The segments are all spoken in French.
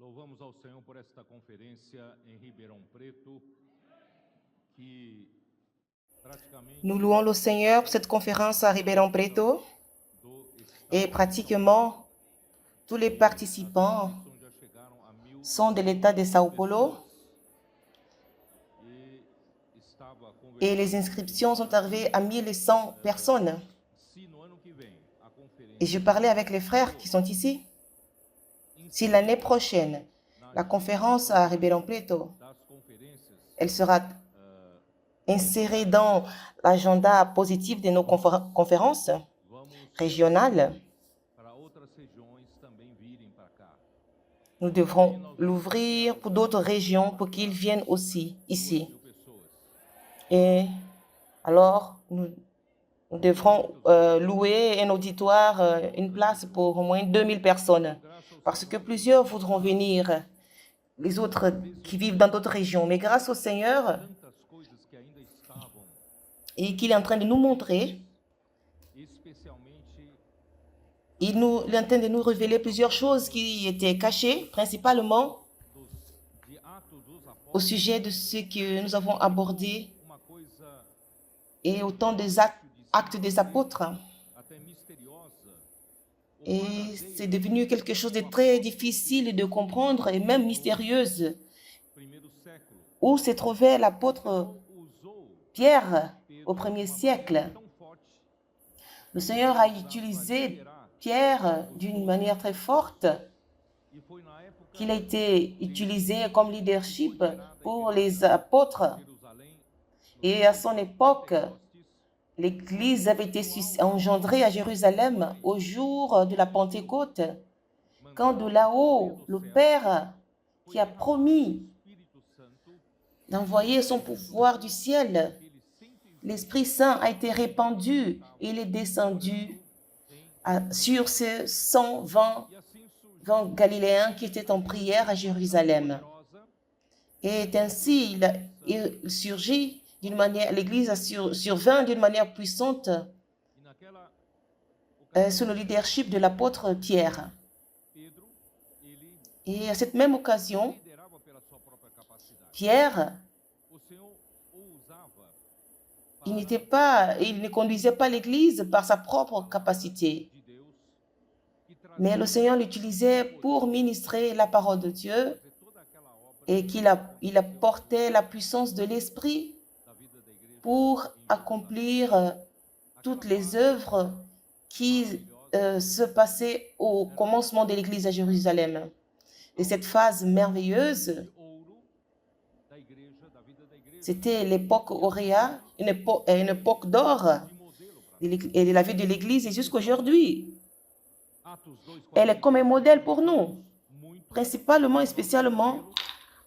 Louvamos ao Senhor por esta conferência em Ribeirão Preto, que praticamente Nous louons le Seigneur pour cette conférence à Ribeirão Preto do et pratiquement tous les participants onde já chegaram a 1.000 sont de l'État de Sao Paulo e estava et les inscriptions sont arrivées à 1100 personnes. se no ano que vem a conferência Et je parlais avec les frères qui sont ici. Si l'année prochaine, la conférence à Ribeirão Preto, das conferências elle sera insérée dans l'agenda positif de nos conférences vamos régionales, para outras regiões também virem para cá. nous devrons l'ouvrir pour d'autres régions pour qu'ils viennent aussi ici. 2.000 pessoas. Et alors, nous devrons louer un auditoire, une place pour au moins 2000 personnes. Parce que plusieurs voudront venir, les autres qui vivent dans d'autres régions. Mais grâce au Seigneur, Tantas coisas que ainda estavam, et qu'il est en train de nous montrer, especialmente il est en train de nous révéler plusieurs choses qui étaient cachées, principalement de Atos dos au Apóstolos, sujet de ce que nous avons abordé uma coisa et au temps des actes des apôtres. até misteriosa. Et c'est devenu quelque chose de très difficile de comprendre et même mystérieuse. Primeiro século, Où se trouvait l'apôtre usou Pierre au 1er siècle. tão forte Le Seigneur a utilisé Pierre d'une manière très forte, e foi na época qu'il a été utilisé comme leadership pour les apôtres. de Jerusalém, Et à son époque, l'Église avait été engendrée à Jérusalem au jour de la Pentecôte, quand de là-haut, le Père qui a promis Espírito Santo, d'envoyer son pouvoir du ciel, aqueles 120 l'Esprit Saint a été répandu et il est descendu sur ces 120 e assim surgiu Galiléens qui étaient en prière à Jérusalem. poderosa Et ainsi, il surgit d'une manière, l'Église survint d'une manière puissante e naquela sous le leadership de l'apôtre Pierre. Pedro, ele Et à cette même occasion, liderava pela sua própria capacidade. Pierre, O Senhor o usava il ne conduisait pas l'Église par sa propre capacité, de Deus que trazia mais le Seigneur l'utilisait pour ministrer la parole de Dieu toda aquela obra et il apportait la puissance de l'Esprit da vida da igreja pour accomplir toutes les œuvres qui se passaient au commencement de l'Église à Jérusalem. Et cette phase merveilleuse, de ouro da igreja, da vida da igreja, c'était l'époque auréa, une époque d'or de modelo para de la vie de l'Église et jusqu'aujourd'hui. Atos 2, Elle est comme un modèle pour nous, muito principalement et spécialement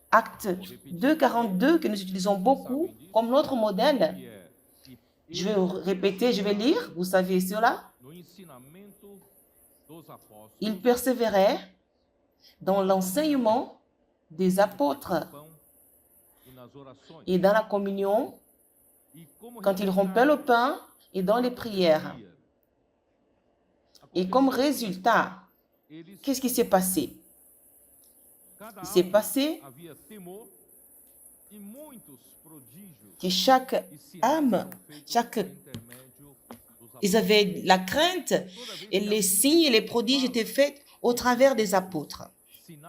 Acte 2,42 que nous utilisons beaucoup comme notre modèle. que é que Je vais répéter, je vais lire, vous savez cela. no ensinamento dos apóstolos, Il persévérait dans l'enseignement des apôtres pão e nas orações. et dans la communion, E como quand il rompait le pain et dans les prières. Et comme résultat, eles, qu'est-ce qui s'est passé? cada Il s'est alma passé havia temor e muitos prodígios que chaque e sinais âme, eram feitos chaque, por intermédio dos ils avaient la crainte et les signes et les prodiges étaient faits au travers des apôtres. sinais.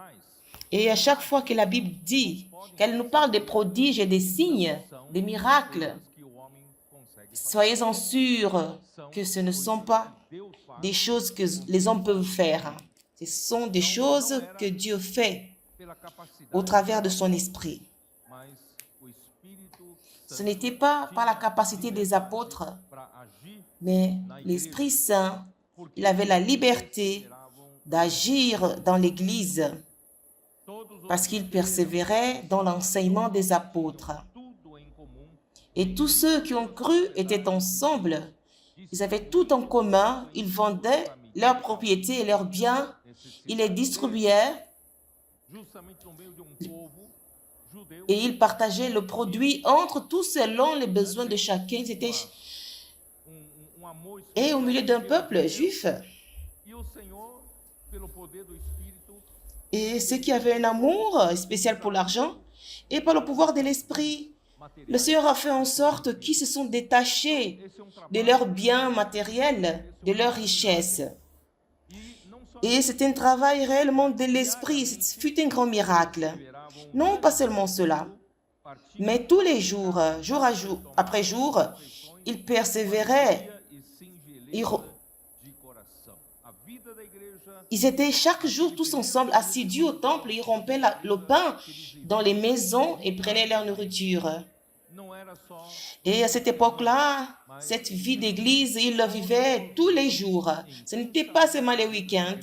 Et à chaque fois que la Bible dit qu'elle nous parle des prodiges et des signes, des miracles, Coisas que o homem consegue fazer. soyez-en sûrs que ce ne sont pas Deus faz des choses que les hommes peuvent faire. Ce sont des choses que Dieu fait pela capacidade, au travers de son esprit. mas o Espírito Ce n'était pas par la capacité des apôtres, para agir, mais l'Esprit Saint, il avait la liberté d'agir dans l'Église todos os parce qu'il persévérait dans l'enseignement des apôtres. tudo em comum, Et tous ceux qui ont cru étaient ensemble. Ils avaient tout en commun. Ils vendaient leurs propriétés et leurs biens. Ils les distribuaient justamente no meio de povo judeu et ils partageaient le produit entre tous selon les besoins de chacun. C'était amor et au milieu d'un peuple juif. e o Senhor, pelo poder do Espírito, Et ceux qui avaient un amour spécial pour l'argent, et par le pouvoir de l'esprit, le Seigneur a fait en sorte qu'ils se sont détachés de leurs biens matériels, de leurs richesses. Et c'est un travail réellement de l'esprit, ce fut un grand miracle. Non pas seulement cela, mais tous les jours, jour à jour, après jour, ils persévéraient. Ils étaient chaque jour tous ensemble assidus au temple, ils rompaient le pain dans les maisons et prenaient leur nourriture. Et à cette époque-là, cette vie d'église, ils le vivaient tous les jours. Ce n'était pas seulement les week-ends,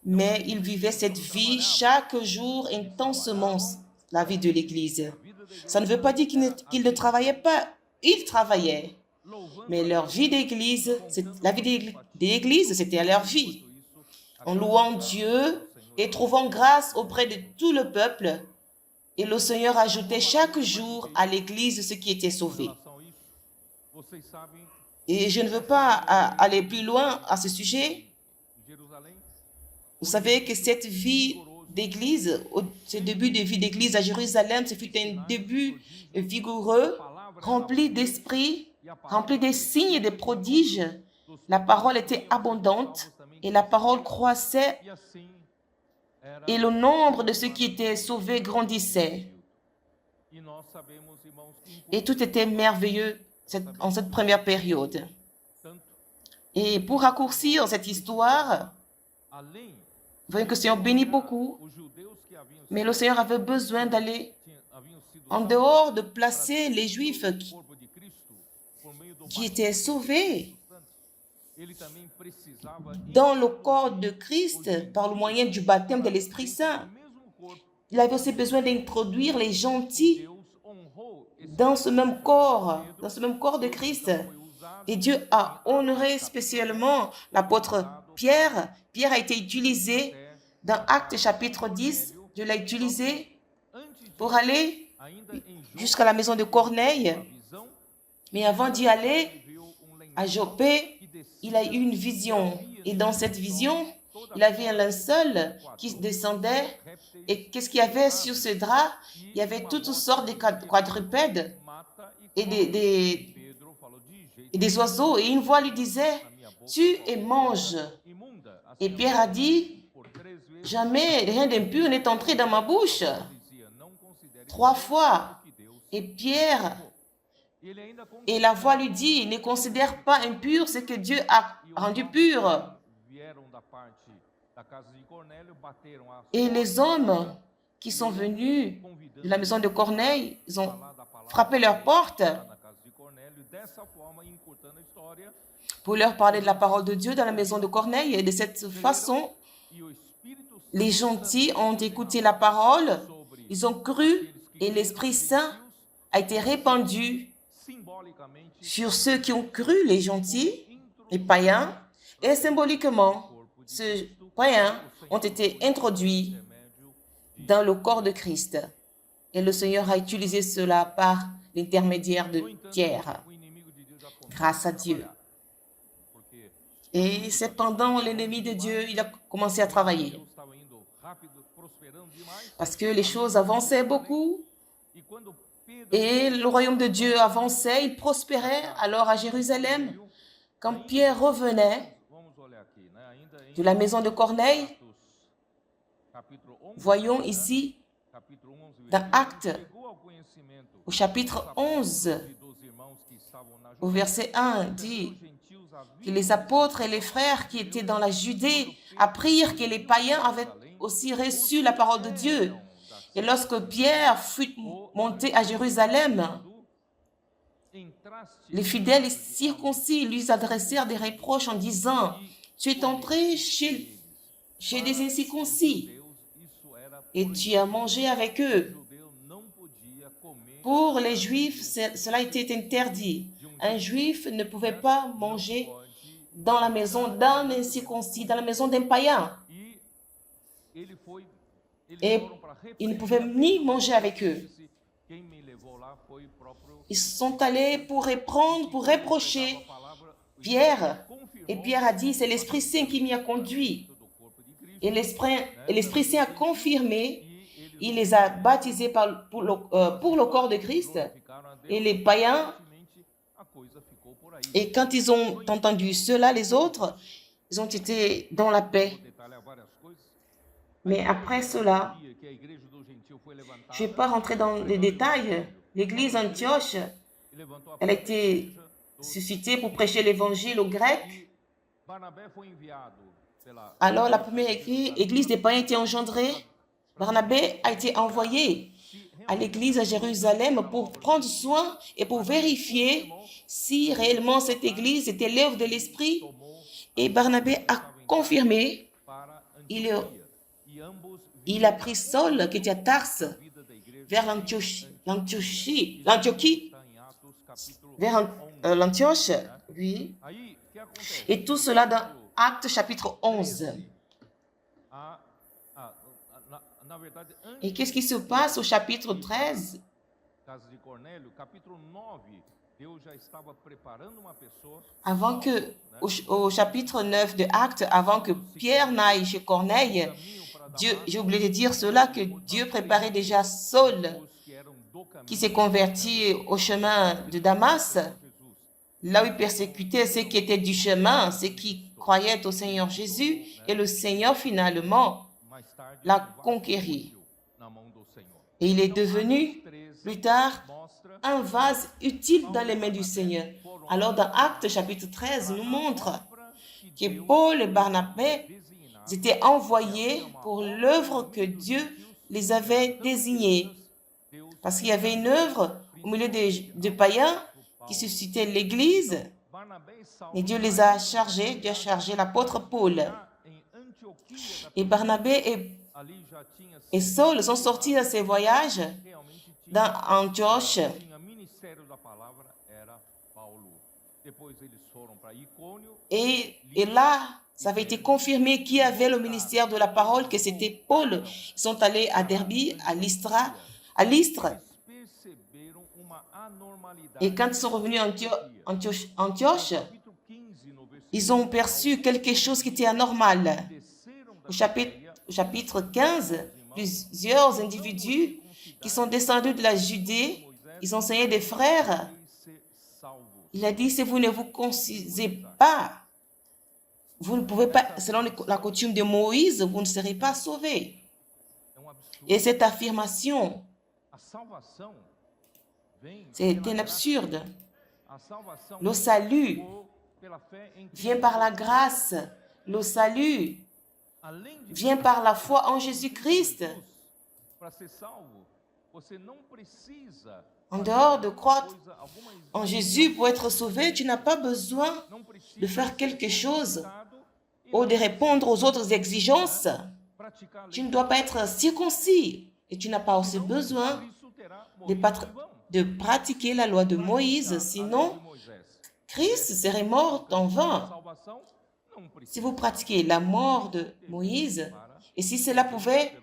mais ils vivaient cette vie chaque jour intensément, la vie de l'église. Ça ne veut pas dire qu'ils ne travaillaient pas, ils travaillaient. Mais leur vie d'église, la vie d'église, c'était leur vie. En louant Dieu et trouvant grâce auprès de tout le peuple, et le Seigneur ajoutait chaque jour à l'église ce qui était sauvé. Et je ne veux pas aller plus loin à ce sujet. Vous savez que cette vie d'église, ce début de vie d'église à Jérusalem, ce fut un début vigoureux, rempli d'esprit, rempli des signes et des prodiges. La parole était abondante et la parole croissait et le nombre de ceux qui étaient sauvés grandissait. Et tout était merveilleux en cette première période. Et pour raccourcir cette histoire, vous voyez que le Seigneur bénit beaucoup, mais le Seigneur avait besoin d'aller en dehors, de placer les Juifs qui étaient sauvés dans le corps de Christ par le moyen du baptême de l'Esprit Saint. Il avait aussi besoin d'introduire les gentils dans ce même corps de Christ. Et Dieu a honoré spécialement l'apôtre Pierre. Pierre a été utilisé dans Actes chapitre 10. Dieu l'a utilisé pour aller jusqu'à la maison de Corneille. Mais avant d'y aller, à Joppé, il a eu une vision. Et dans cette vision, il avait un linceul qui descendait. Et qu'est-ce qu'il y avait sur ce drap? Il y avait toutes sortes de quadrupèdes et des oiseaux. Et une voix lui disait, « Tue et mange. » Et Pierre a dit, « Jamais rien d'impur n'est entré dans ma bouche. » 3 fois. Et Pierre, et la voix lui dit, « Ne considère pas impur ce que Dieu a rendu pur. » Et les hommes qui sont venus de la maison de Corneille, ils ont frappé leur porte pour leur parler de la parole de Dieu dans la maison de Corneille. Et de cette façon, les gentils ont écouté la parole, ils ont cru et l'Esprit Saint a été répandu sur ceux qui ont cru, les gentils, les païens, et symboliquement, ces païens ont été introduits dans le corps de Christ. Et le Seigneur a utilisé cela par l'intermédiaire de Pierre, grâce à Dieu. Et cependant, l'ennemi de Dieu, il a commencé à travailler. Parce que les choses avançaient beaucoup. Et le royaume de Dieu avançait, il prospérait. Alors à Jérusalem, quand Pierre revenait de la maison de Corneille, voyons ici, dans Actes, au chapitre 11, au verset 1, dit que les apôtres et les frères qui étaient dans la Judée apprirent que les païens avaient aussi reçu la parole de Dieu. Et lorsque Pierre fut monté à Jérusalem, les fidèles circoncis lui adressèrent des reproches en disant, « Tu es entré chez des incirconcis et tu as mangé avec eux. » Pour les Juifs, cela était interdit. Un Juif ne pouvait pas manger dans la maison d'un incirconcis, dans la maison d'un païen. Et ils ne pouvaient ni manger avec eux. Ils sont allés pour reprendre, pour reprocher Pierre. Et Pierre a dit, c'est l'Esprit Saint qui m'y a conduit. Et l'Esprit Saint a confirmé, il les a baptisés pour le corps de Christ. Et les païens, et quand ils ont entendu cela, les autres, ils ont été dans la paix. Mais après cela, je ne vais pas rentrer dans les détails. L'église d'Antioche, elle a été suscitée pour prêcher l'évangile aux Grecs. Alors, la première église des païens a été engendrée. Barnabé a été envoyé à l'église à Jérusalem pour prendre soin et pour vérifier si réellement cette église était l'œuvre de l'Esprit. Et Barnabé a confirmé, il a pris Saul qui était à Tarse vers l'Antioche, oui. Et tout cela dans Actes chapitre 11. Et qu'est-ce qui se passe au chapitre 13? Avant que, au chapitre 9 de Actes, avant que Pierre n'aille chez Corneille, j'ai oublié de dire cela, que Dieu préparait déjà Saul, qui s'est converti au chemin de Damas, là où il persécutait ceux qui étaient du chemin, ceux qui croyaient au Seigneur Jésus, et le Seigneur finalement l'a conquéri. Et il est devenu, plus tard, un vase utile dans les mains du Seigneur. Alors, dans Actes chapitre 13, nous montre que Paul et Barnabé étaient envoyés pour l'œuvre que Dieu les avait désignée. Parce qu'il y avait une œuvre au milieu des païens qui suscitait l'Église. Et Dieu les a chargés, Dieu a chargé l'apôtre Paul. Et Barnabé et Saul sont sortis à ces voyages dans Antioche. Et là, ça avait été confirmé qui avait le ministère de la parole, que c'était Paul. Ils sont allés à Derbe, à Lystre. Et quand ils sont revenus à Antioche, ils ont perçu quelque chose qui était anormal. Au chapitre 15, plusieurs individus qui sont descendus de la Judée, ils enseignaient des frères. Il a dit, si vous ne vous concisez pas, vous ne pouvez pas, selon la coutume de Moïse, vous ne serez pas sauvés. Et cette affirmation, c'est un absurde. Le salut vient par la grâce. Le salut vient par la foi en Jésus-Christ. En dehors de croire en Jésus pour être sauvé, tu n'as pas besoin de faire quelque chose ou de répondre aux autres exigences. Tu ne dois pas être circoncis et tu n'as pas aussi besoin de pratiquer la loi de Moïse, sinon Christ serait mort en vain. Si vous pratiquez la mort de Moïse, et si cela pouvait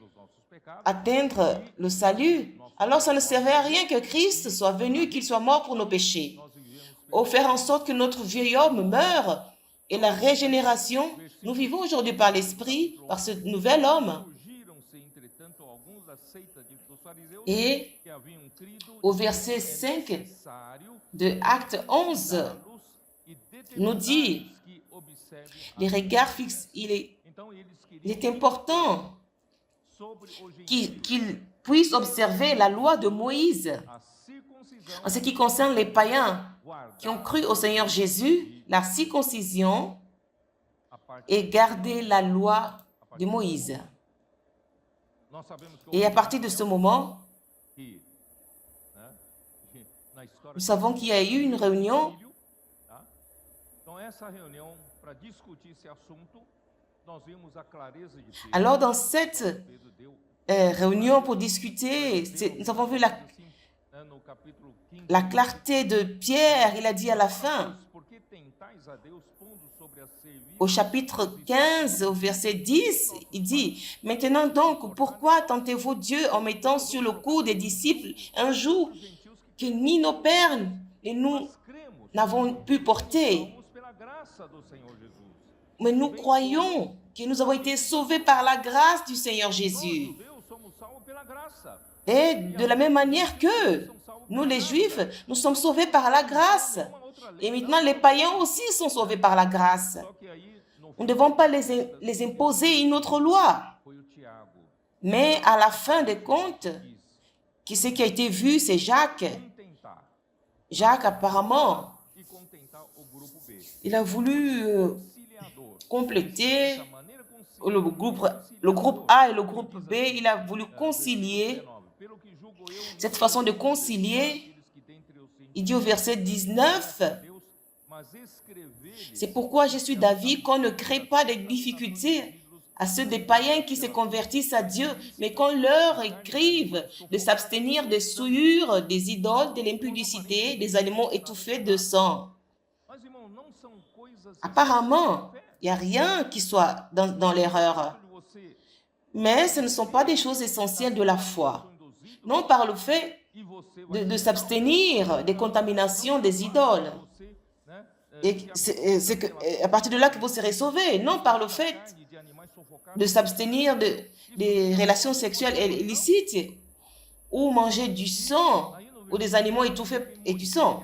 atteindre le salut, alors ça ne servait à rien que Christ soit venu, qu'il soit mort pour nos péchés. Ou faire en sorte que notre vieil homme meure et la régénération, nous vivons aujourd'hui par l'Esprit, par ce nouvel homme. Et au verset 5 de Acte 11, nous dit, les regards fixes, il est important qu'ils puissent observer la loi de Moïse. En ce qui concerne les païens qui ont cru au Seigneur Jésus, la circoncision et garder la loi de Moïse. Et à partir de ce moment, nous savons qu'il y a eu une réunion. Alors, dans cette réunion pour discuter, nous avons vu la clarté de Pierre. Il a dit à la fin, au chapitre 15, au verset 10, il dit, « Maintenant donc, pourquoi tentez-vous Dieu en mettant sur le cou des disciples un joug que ni nos pères et nous n'avons pu porter? Mais nous croyons que nous avons été sauvés par la grâce du Seigneur Jésus. Et de la même manière que nous, les Juifs, nous sommes sauvés par la grâce. Et maintenant, les païens aussi sont sauvés par la grâce. Nous ne devons pas les imposer une autre loi. Mais à la fin des comptes, ce qui a été vu, c'est Jacques. Jacques, apparemment, il a voulu compléter le groupe A et le groupe B. Il a voulu concilier. Cette façon de concilier, il dit au verset 19, « C'est pourquoi je suis d'avis qu'on ne crée pas de difficultés à ceux des païens qui se convertissent à Dieu, mais qu'on leur écrive de s'abstenir des souillures, des idoles, de l'impudicité, des aliments étouffés de sang. » Apparemment, il n'y a rien qui soit dans l'erreur. Mais ce ne sont pas des choses essentielles de la foi. Non par le fait de s'abstenir des contaminations des idoles. Et c'est à partir de là que vous serez sauvés. Non par le fait de s'abstenir des relations sexuelles illicites ou manger du sang ou des animaux étouffés et du sang.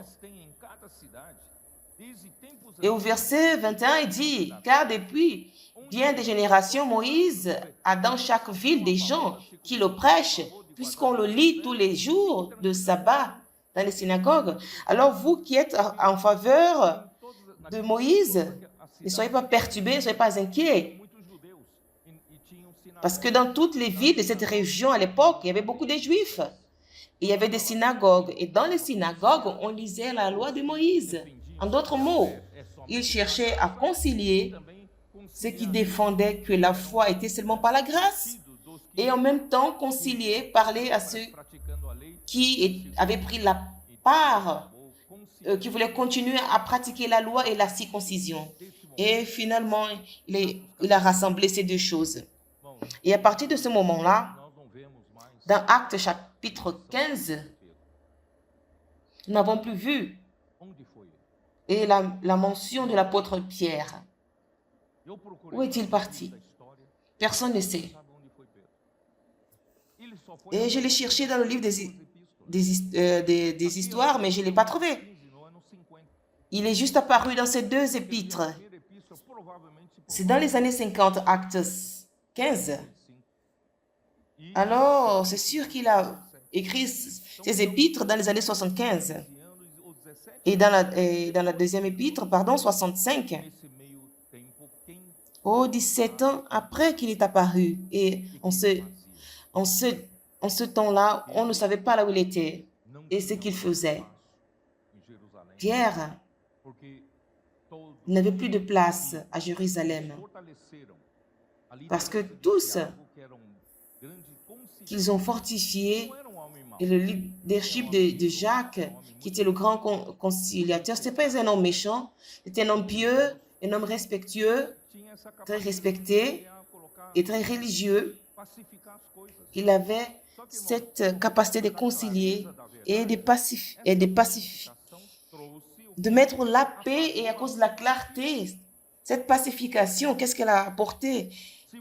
Et au verset 21, il dit, « Car depuis bien des générations, Moïse a dans chaque ville des gens qui le prêchent, puisqu'on le lit tous les jours de sabbat dans les synagogues. Alors vous qui êtes en faveur de Moïse, ne soyez pas perturbés, ne soyez pas inquiets. Parce que dans toutes les villes de cette région à l'époque, il y avait beaucoup de Juifs. Il y avait des synagogues. Et dans les synagogues, on lisait la loi de Moïse. En d'autres mots, il cherchait à concilier ceux qui défendaient que la foi était seulement par la grâce et en même temps concilier, parler à ceux qui avaient pris la part, qui voulaient continuer à pratiquer la loi et la circoncision. Et finalement, il a rassemblé ces deux choses. Et à partir de ce moment-là, dans Actes chapitre 15, nous n'avons plus vu et la mention de l'apôtre Pierre. Où est-il parti? Personne ne sait. Et je l'ai cherché dans le livre des histoires, mais je ne l'ai pas trouvé. Il est juste apparu dans ces deux épîtres. C'est dans les années 50, Actes 15. Alors, c'est sûr qu'il a écrit ses épîtres dans les années 75. Et dans la deuxième épître, 65. Oh, 17 ans après qu'il est apparu. Et en ce temps-là, on ne savait pas là où il était et ce qu'il faisait. Pierre n'avait plus de place à Jérusalem parce que tous qu'ils ont fortifié et le leadership de Jacques, qui était le grand conciliateur, ce n'était pas un homme méchant, c'était un homme pieux, un homme respectueux, très respecté et très religieux. Il avait cette capacité de concilier et de mettre la paix, et à cause de la clarté, cette pacification, qu'est-ce qu'elle a apporté?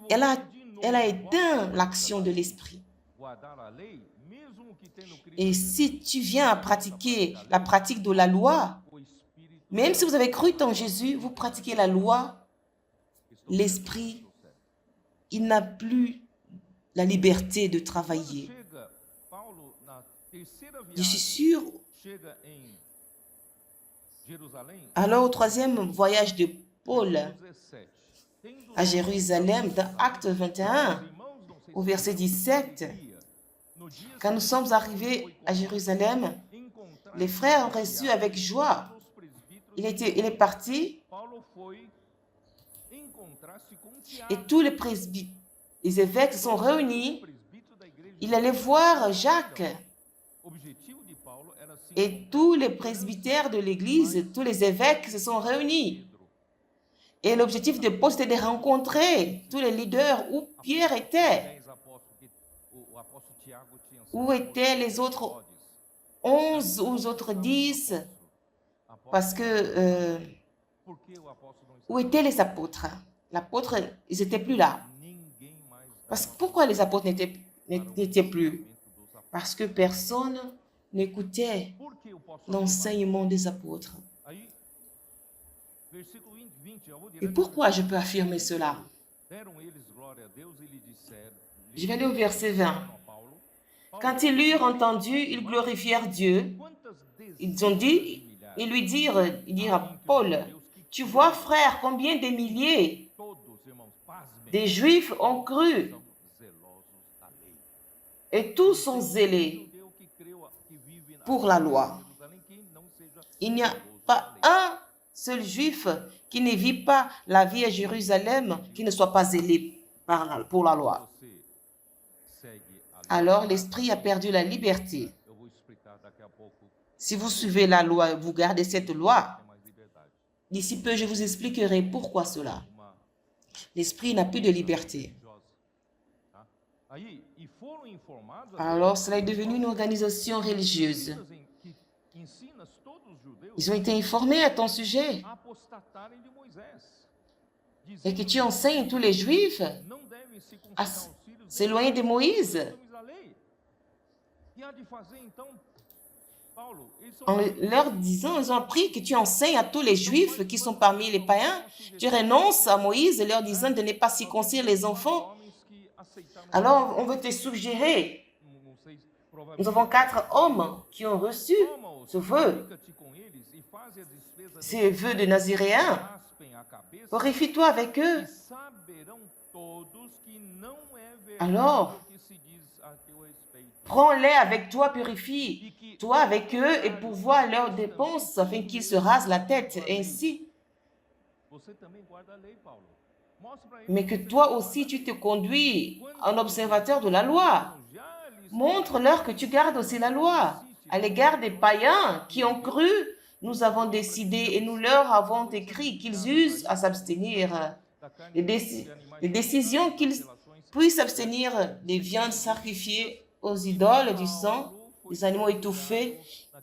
Elle a éteint l'action de l'esprit. Et si tu viens à pratiquer la pratique de la loi, même si vous avez cru en Jésus, vous pratiquez la loi, l'esprit, il n'a plus la liberté de travailler. Je suis sûr. Alors, au troisième voyage de Paul à Jérusalem, dans Acte 21, au verset 17, quand nous sommes arrivés à Jérusalem, les frères ont reçu avec joie. Il est parti et tous les presbytes, les évêques se sont réunis. Il allait voir Jacques et tous les presbytères de l'église, tous les évêques se sont réunis. Et l'objectif de Paul, c'était de rencontrer tous les leaders où Pierre était. Où étaient les autres 11 ou les autres 10? Parce que où étaient les apôtres? l'apôtre, ils n'étaient plus là. Pourquoi les apôtres n'étaient plus? Parce que personne n'écoutait l'enseignement des apôtres. Et pourquoi je peux affirmer cela? Je vais aller au verset 20. Quand ils l'eurent entendu, ils glorifièrent Dieu. Ils lui dirent à Paul, tu vois, frère, combien de milliers des Juifs ont cru et tous sont zélés pour la loi. Il n'y a pas un seul Juif qui ne vit pas la vie à Jérusalem qui ne soit pas zélé pour la loi. Alors l'esprit a perdu la liberté. Si vous suivez la loi, vous gardez cette loi, d'ici peu je vous expliquerai pourquoi cela. L'esprit n'a plus de liberté. Alors cela est devenu une organisation religieuse. Ils ont été informés à ton sujet et que tu enseignes tous les Juifs à s'éloigner de Moïse. En leur disant, ils ont appris que tu enseignes à tous les Juifs qui sont parmi les païens. Tu renonces à Moïse, leur disant de ne pas circoncire les enfants. Alors, on veut te suggérer. Nous avons 4 hommes qui ont reçu ce vœu de Naziréen. Purifie-toi avec eux. Alors, prends-les avec toi, purifie-toi avec eux et pourvois leurs dépenses afin qu'ils se rasent la tête. Ainsi, mais que toi aussi tu te conduis en observateur de la loi. Montre-leur que tu gardes aussi la loi. À l'égard des païens qui ont cru, nous avons décidé et nous leur avons écrit qu'ils usent à s'abstenir. Les décisions qu'ils puissent s'abstenir des viandes sacrifiées aux idoles, du sang, des animaux étouffés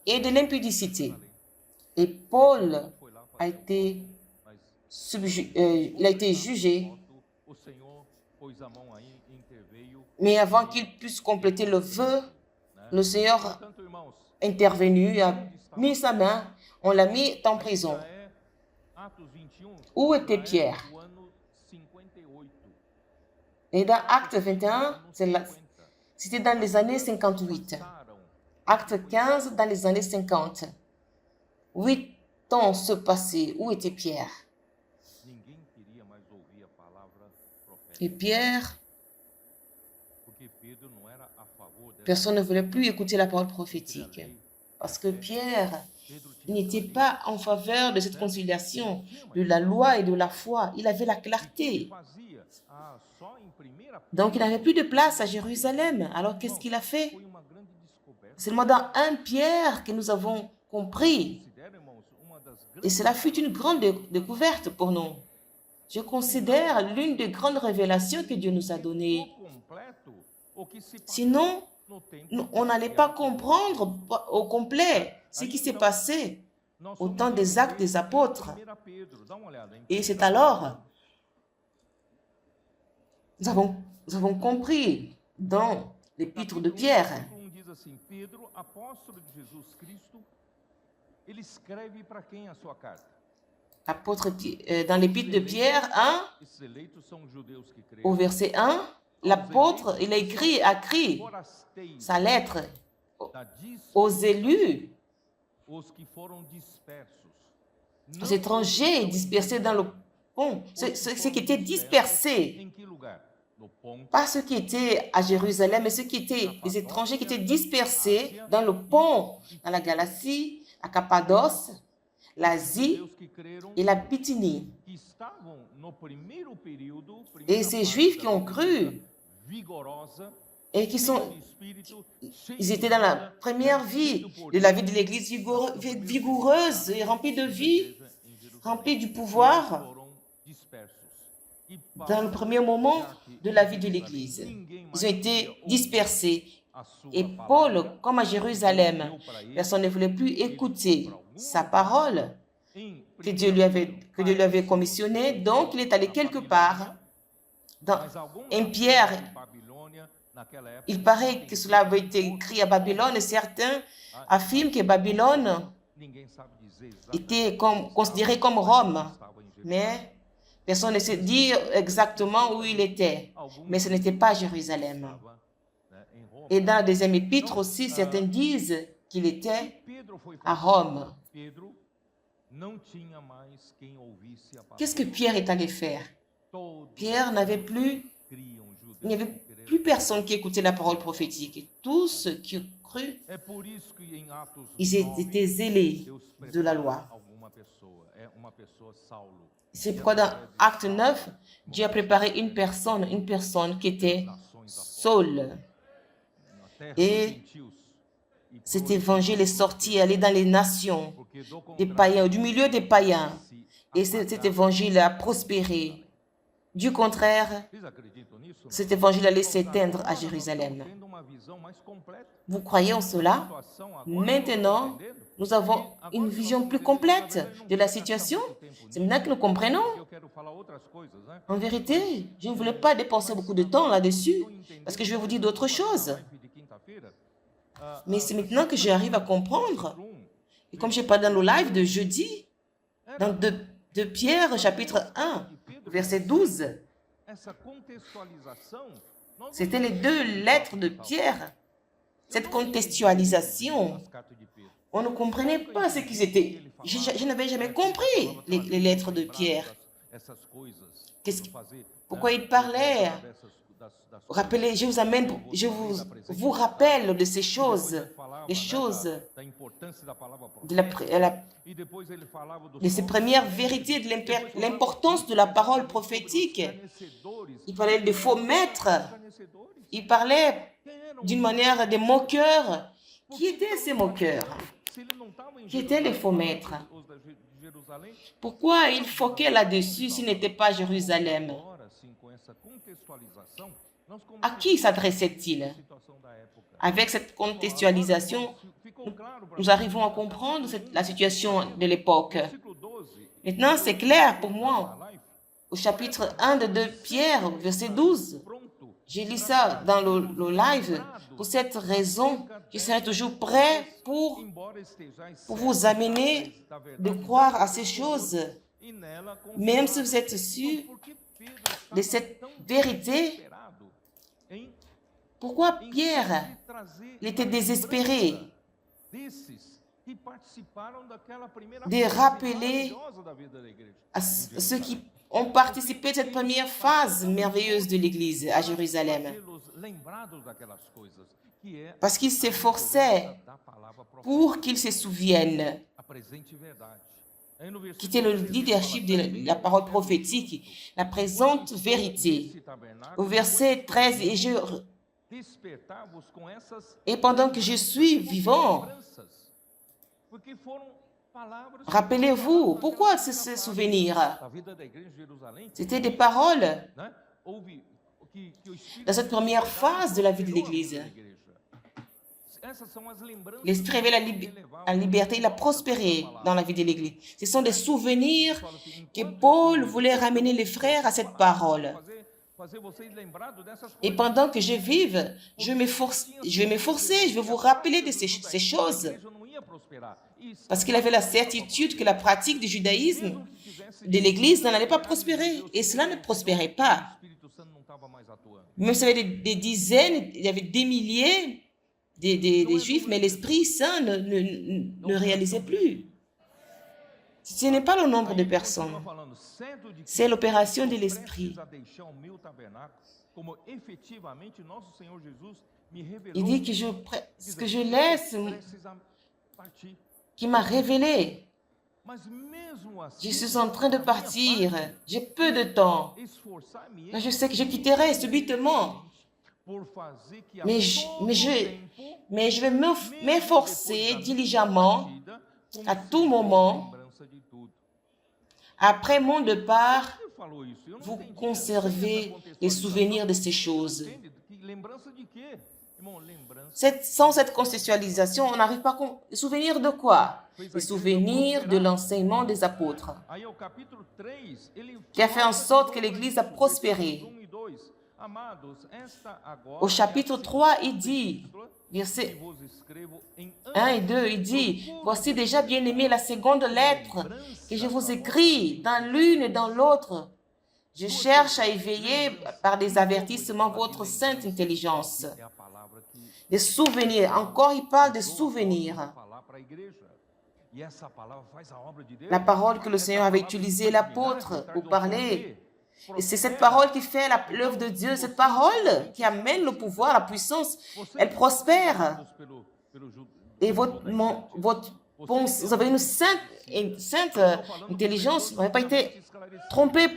et de l'impudicité. Et Paul a été jugé. Mais avant qu'il puisse compléter le vœu, le Seigneur est intervenu, a mis sa main, on l'a mis en prison. Où était Pierre? Et dans Acte 21, c'était dans les années 58. Acte 15, dans les années 50. 8 ans se passaient. Où était Pierre? Et Pierre, personne ne voulait plus écouter la parole prophétique. Parce que Pierre n'était pas en faveur de cette conciliation de la loi et de la foi. Il avait la clarté. Donc, il n'avait plus de place à Jérusalem. Alors, qu'est-ce qu'il a fait? Seulement dans 1 Pierre que nous avons compris. Et cela fut une grande découverte pour nous. Je considère l'une des grandes révélations que Dieu nous a données. Sinon, on n'allait pas comprendre au complet ce qui s'est passé au temps des actes des apôtres. Et c'est alors, nous avons compris dans l'épître de Pierre. Dans l'épître de Pierre 1, au verset 1, l'apôtre, il a écrit sa lettre aux élus, aux étrangers dispersés dans le pont, ceux qui étaient dispersés, pas ceux qui étaient à Jérusalem, mais ceux qui étaient les étrangers qui étaient dispersés dans le pont, dans la Galatie, la Cappadoce, l'Asie et la Bithynie. Et ces Juifs qui ont cru et ils étaient dans la première vie de la vie de l'Église vigoureuse et remplie de vie, remplie du pouvoir dans le premier moment de la vie de l'Église. Ils ont été dispersés. Et Paul, comme à Jérusalem, personne ne voulait plus écouter sa parole. que Dieu lui avait commissionné. Donc, il est allé quelque part. Dans 1 Pierre, il paraît que cela avait été écrit à Babylone et certains affirment que Babylone était considéré comme Rome. Mais personne ne sait dire exactement où il était. Mais ce n'était pas Jérusalem. Et dans la deuxième épître aussi, certains disent qu'il était à Rome. Qu'est-ce que Pierre est allé faire? Pierre il n'y avait plus personne qui écoutait la parole prophétique. Et tous ceux qui crurent, ils étaient zélés de la loi. C'est pourquoi dans Acte 9, Dieu a préparé une personne qui était Saul. Et cet évangile est sorti, allé dans les nations des païens, du milieu des païens. Et cet évangile a prospéré. Du contraire, cet évangile allait s'éteindre à Jérusalem. Vous croyez en cela? Maintenant, nous avons une vision plus complète de la situation. C'est maintenant que nous comprenons. En vérité, je ne voulais pas dépenser beaucoup de temps là-dessus, parce que je vais vous dire d'autres choses. Mais c'est maintenant que j'arrive à comprendre. Et comme j'ai parlé dans le live de jeudi, dans 2 Pierre, chapitre 1, verset 12, c'était les 2 lettres de Pierre. Cette contextualisation, on ne comprenait pas ce qu'ils étaient. Je n'avais jamais compris les lettres de Pierre. Pourquoi il parlait? Rappelez, je vous rappelle de ces choses, des choses, de ces premières vérités, de l'importance de la parole prophétique. Il parlait de faux maîtres. Il parlait d'une manière des moqueurs. Qui étaient ces moqueurs? Qui étaient les faux maîtres? Pourquoi il foquait là-dessus s'il n'était pas Jérusalem? À qui s'adressait-il? Avec cette contextualisation, nous arrivons à comprendre la situation de l'époque. Maintenant, c'est clair pour moi. Au chapitre 1 de 2 Pierre, verset 12, j'ai lu ça dans le live. Pour cette raison, je serai toujours prêt pour vous amener de croire à ces choses, même si vous êtes sûr de cette vérité. Pourquoi Pierre il était désespéré de rappeler à ceux qui ont participé à cette première phase merveilleuse de l'Église à Jérusalem? Parce qu'il s'efforçait pour qu'ils se souviennent, qui était le leadership de la parole prophétique, la présente vérité. Au verset 13, et pendant que je suis vivant, rappelez-vous, pourquoi ce souvenir? C'était des paroles dans cette première phase de la vie de l'Église. L'Esprit avait la liberté, il a prospéré dans la vie de l'Église. Ce sont des souvenirs que Paul voulait ramener les frères à cette parole. Et pendant que je vive, je vais m'efforcer, je vais vous rappeler de ces choses. Parce qu'il avait la certitude que la pratique du judaïsme de l'Église n'allait pas prospérer. Et cela ne prospérait pas. Même s'il y avait des dizaines, il y avait des milliers des Juifs, mais l'Esprit Saint ne réalisait plus. Ce n'est pas le nombre de personnes, c'est l'opération de l'Esprit. Il dit que ce que je laisse, qui m'a révélé. Je suis en train de partir, j'ai peu de temps. Je sais que je quitterai subitement. Mais je vais m'efforcer diligemment à tout moment. Après mon départ, vous conservez les souvenirs de ces choses. Sans cette contextualisation, on n'arrive pas à se souvenir de quoi? Se souvenir de l'enseignement des apôtres, qui a fait en sorte que l'Église a prospéré. Au chapitre 3, il dit, versets 1 et 2, il dit, « Voici déjà, bien-aimés, la seconde lettre que je vous écris dans l'une et dans l'autre. Je cherche à éveiller par des avertissements votre sainte intelligence. » Des souvenirs. Encore, il parle de souvenirs. La parole que le Seigneur avait utilisée, l'apôtre, pour parler. Et c'est cette parole qui fait l'œuvre de Dieu, cette parole qui amène le pouvoir, la puissance. Elle prospère. Et vous avez une sainte intelligence. Vous n'avez pas été trompé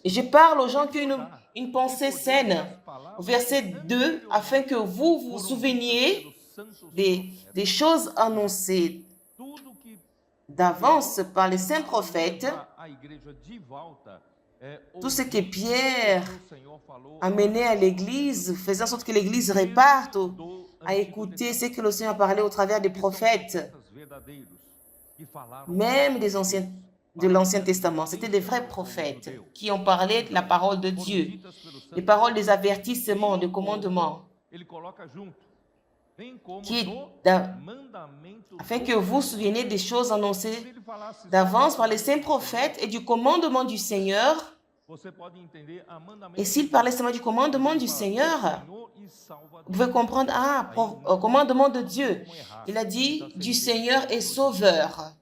et je parle aux gens qui ont une pensée saine. Verset 2, afin que vous vous souveniez des choses annoncées d'avance par les saints prophètes, tout ce que Pierre a mené à l'Église, faisant en sorte que l'Église réparte à écouter ce que le Seigneur a parlé au travers des prophètes, même de l'Ancien Testament. C'était des vrais prophètes qui ont parlé de la parole de Dieu, les paroles des avertissements, des commandements, afin que vous vous souveniez des choses annoncées d'avance par les saints prophètes et du commandement du Seigneur. Et s'il parlait seulement du commandement du Seigneur, vous pouvez comprendre, commandement de Dieu. Il a dit du Seigneur et Sauveur.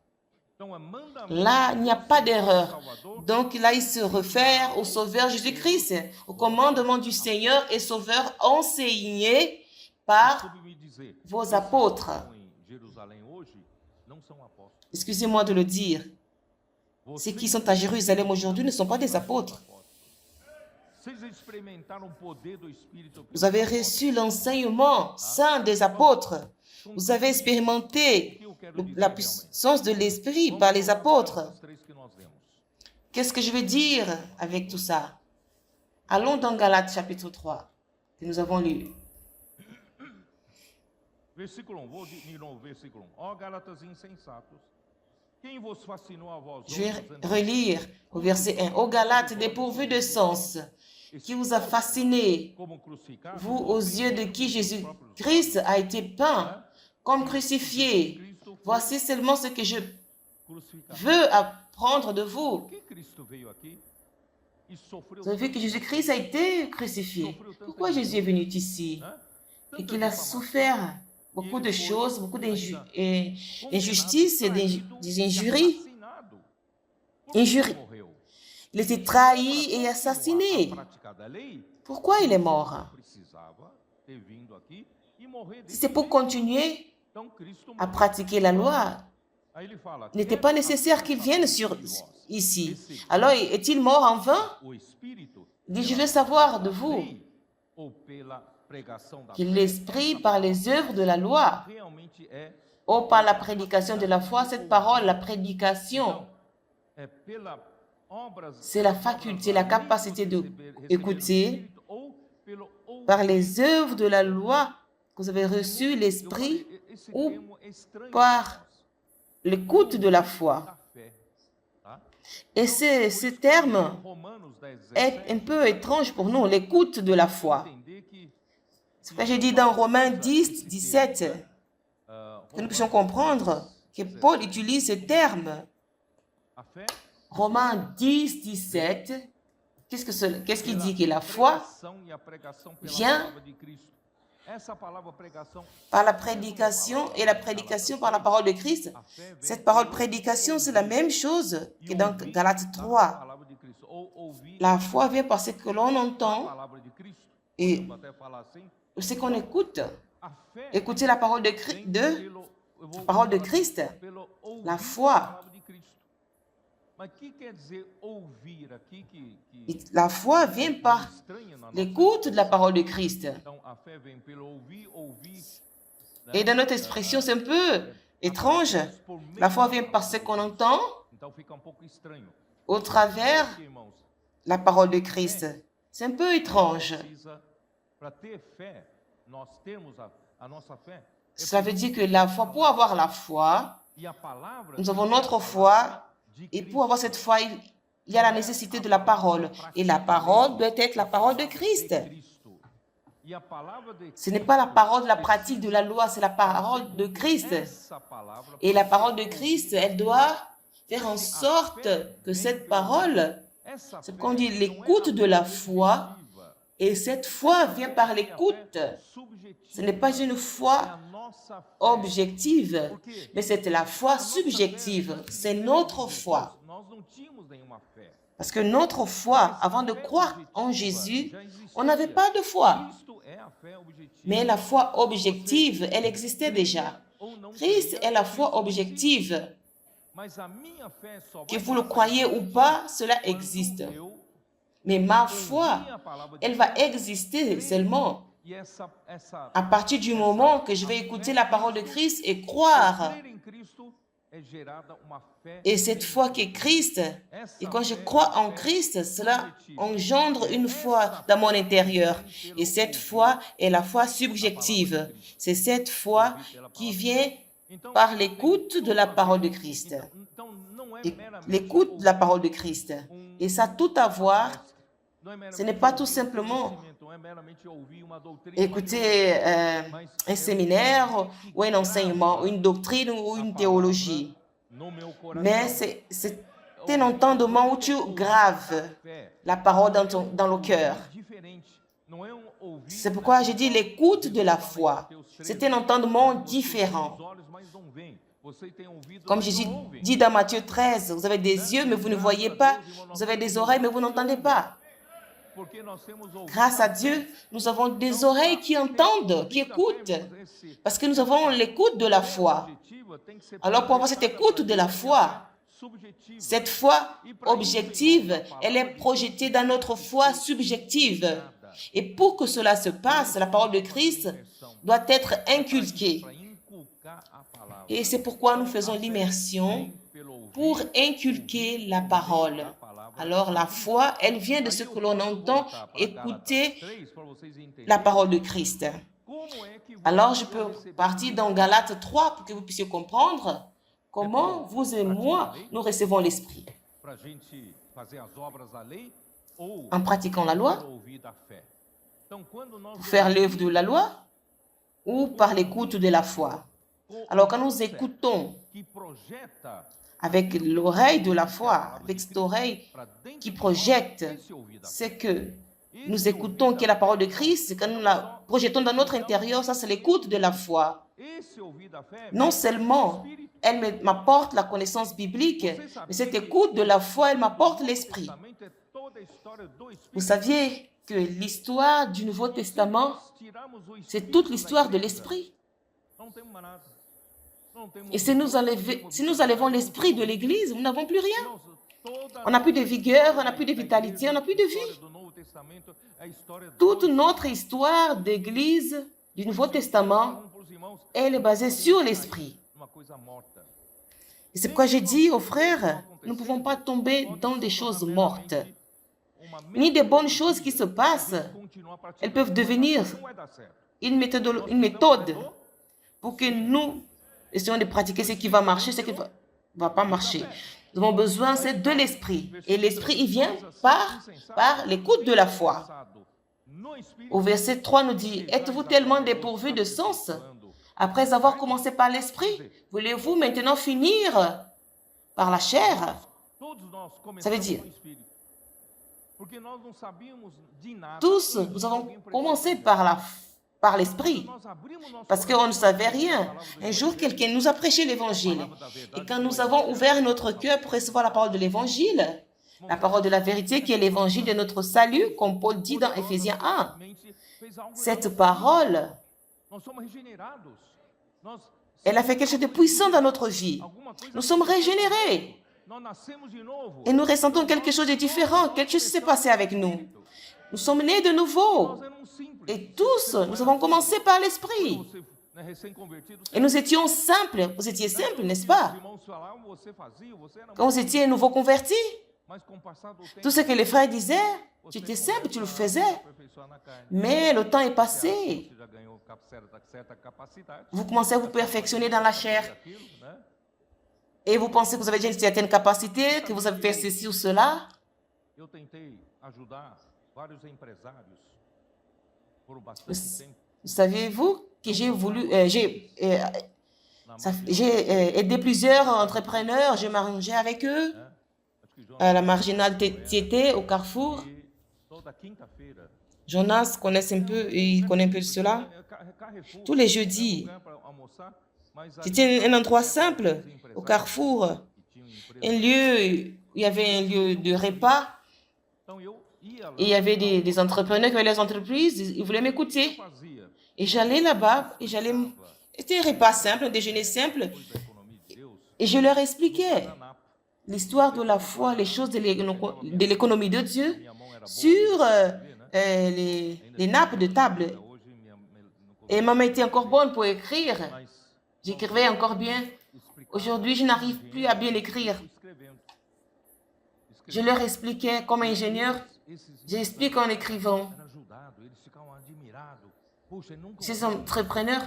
Là, il n'y a pas d'erreur. Donc là, il se réfère au Sauveur Jésus-Christ, au commandement du Seigneur et Sauveur enseigné par vos apôtres. Excusez-moi de le dire. Ceux qui sont à Jérusalem aujourd'hui ne sont pas des apôtres. Vous avez reçu l'enseignement saint des apôtres. Vous avez expérimenté la puissance de l'Esprit par les apôtres. Qu'est-ce que je veux dire avec tout ça? Allons dans Galates chapitre 3, que nous avons lu. Je vais relire au verset 1. Ô Galates dépourvus de sens, qui vous a fasciné, vous aux yeux de qui Jésus-Christ a été peint comme crucifié. Voici seulement ce que je veux apprendre de vous. Vous avez vu que Jésus-Christ a été crucifié. Pourquoi Jésus est venu ici? Et qu'il a souffert beaucoup de choses, beaucoup d'injustices et des injuries. Il était trahi et assassiné. Pourquoi il est mort? Si c'est pour continuer à pratiquer la loi, il n'était pas nécessaire qu'il vienne ici. Alors, est-il mort en vain? Il dit, je veux savoir de vous que l'Esprit, par les œuvres de la loi, ou par la prédication de la foi, cette parole, la prédication, c'est la faculté, la capacité d'écouter par les œuvres de la loi que vous avez reçu l'Esprit ou par l'écoute de la foi. Et ce terme est un peu étrange pour nous, l'écoute de la foi. C'est ce que j'ai dit dans Romains 10, 17, que nous puissions comprendre que Paul utilise ce terme. Romains 10, 17, qu'est-ce qu'il dit? Que la foi vient par la prédication et la prédication par la parole de Christ. Cette parole prédication, c'est la même chose que dans Galates 3. La foi vient par ce que l'on entend et ce qu'on écoute. Écouter la parole de Christ. La foi. La foi vient par l'écoute de la parole de Christ. Et dans notre expression, c'est un peu étrange. La foi vient par ce qu'on entend au travers la parole de Christ. C'est un peu étrange. Cela veut dire que la foi, pour avoir la foi, nous avons notre foi, et pour avoir cette foi, il y a la nécessité de la parole. Et la parole doit être la parole de Christ. Ce n'est pas la parole de la pratique de la loi, c'est la parole de Christ. Et la parole de Christ, elle doit faire en sorte que cette parole, c'est qu'on dit l'écoute de la foi, et cette foi vient par l'écoute. Ce n'est pas une foi objective, mais c'est la foi subjective. C'est notre foi. Parce que notre foi, avant de croire en Jésus, on n'avait pas de foi. Mais la foi objective, elle existait déjà. Christ est la foi objective. Que vous le croyez ou pas, cela existe. Mais ma foi, elle va exister seulement à partir du moment que je vais écouter la parole de Christ et croire. Et cette foi qui est Christ, et quand je crois en Christ, cela engendre une foi dans mon intérieur. Et cette foi est la foi subjective. C'est cette foi qui vient par l'écoute de la parole de Christ. L'écoute de la parole de Christ. Et ça a tout à voir. Ce n'est pas tout simplement écouter un séminaire ou un enseignement, une doctrine ou une théologie. Mais c'est un entendement où tu graves la parole dans le cœur. C'est pourquoi j'ai dit l'écoute de la foi. C'est un entendement différent. Comme Jésus dit dans Matthieu 13, vous avez des yeux, mais vous ne voyez pas. Vous avez des oreilles, mais vous n'entendez pas. Grâce à Dieu, nous avons des oreilles qui entendent, qui écoutent, parce que nous avons l'écoute de la foi. Alors, pour avoir cette écoute de la foi, cette foi objective, elle est projetée dans notre foi subjective. Et pour que cela se passe, la parole de Christ doit être inculquée. Et c'est pourquoi nous faisons l'immersion pour inculquer la parole. Alors, la foi, elle vient de ce que l'on entend écouter la parole de Christ. Alors, je peux partir dans Galates 3 pour que vous puissiez comprendre comment vous et moi, nous recevons l'Esprit. En pratiquant la loi, pour faire l'œuvre de la loi, ou par l'écoute de la foi. Alors, quand nous écoutons avec l'oreille de la foi, avec cette oreille qui projette, c'est que nous écoutons qui est la parole de Christ, quand nous la projetons dans notre intérieur, ça c'est l'écoute de la foi. Non seulement elle m'apporte la connaissance biblique, mais cette écoute de la foi, elle m'apporte l'Esprit. Vous saviez que l'histoire du Nouveau Testament, c'est toute l'histoire de l'Esprit. Et si nous enlevons l'esprit de l'Église, nous n'avons plus rien. On n'a plus de vigueur, on n'a plus de vitalité, on n'a plus de vie. Toute notre histoire d'Église du Nouveau Testament, elle est basée sur l'esprit. Et c'est pourquoi j'ai dit aux frères, nous ne pouvons pas tomber dans des choses mortes. Ni des bonnes choses qui se passent. Elles peuvent devenir une méthode pour que nous essayons de pratiquer ce qui va marcher, ce qui ne va pas marcher. Nous avons besoin, c'est de l'esprit. Et l'esprit, il vient par l'écoute de la foi. Au verset 3, nous dit, « Êtes-vous tellement dépourvus de sens? Après avoir commencé par l'esprit, voulez-vous maintenant finir par la chair? » Ça veut dire, tous, nous avons commencé par l'esprit, parce qu'on ne savait rien. Un jour, quelqu'un nous a prêché l'évangile. Et quand nous avons ouvert notre cœur pour recevoir la parole de l'évangile, la parole de la vérité qui est l'évangile de notre salut, comme Paul dit dans Éphésiens 1, cette parole, elle a fait quelque chose de puissant dans notre vie. Nous sommes régénérés. Et nous ressentons quelque chose de différent. Quelque chose s'est passé avec nous. Nous sommes nés de nouveau. Et tous, nous avons commencé par l'esprit. Et nous étions simples. Vous étiez simples, n'est-ce pas? Quand vous étiez nouveau convertis, tout ce que les frères disaient, Tu étais simple, tu le faisais. Mais le temps est passé. Vous commencez à vous perfectionner dans la chair. Et vous pensez que vous avez déjà une certaine capacité, que vous avez fait ceci ou cela. Savez-vous que j'ai voulu, j'ai aidé plusieurs entrepreneurs, je m'arrangeais avec eux à la Marginale Tietê, au Carrefour. Jonas connaît un peu, il connaît un peu cela. Tous les jeudis, c'était un endroit simple, au Carrefour, un lieu, il y avait un lieu de repas, et il y avait des entrepreneurs qui avaient les entreprises, ils voulaient m'écouter. Et j'allais là-bas, et c'était un repas simple, un déjeuner simple, et je leur expliquais l'histoire de la foi, les choses de l'économie de Dieu sur les nappes de table. Et ma main était encore bonne pour écrire. J'écrivais encore bien. Aujourd'hui, je n'arrive plus à bien écrire. Je leur expliquais comme ingénieur, j'explique en écrivant. Ces entrepreneurs,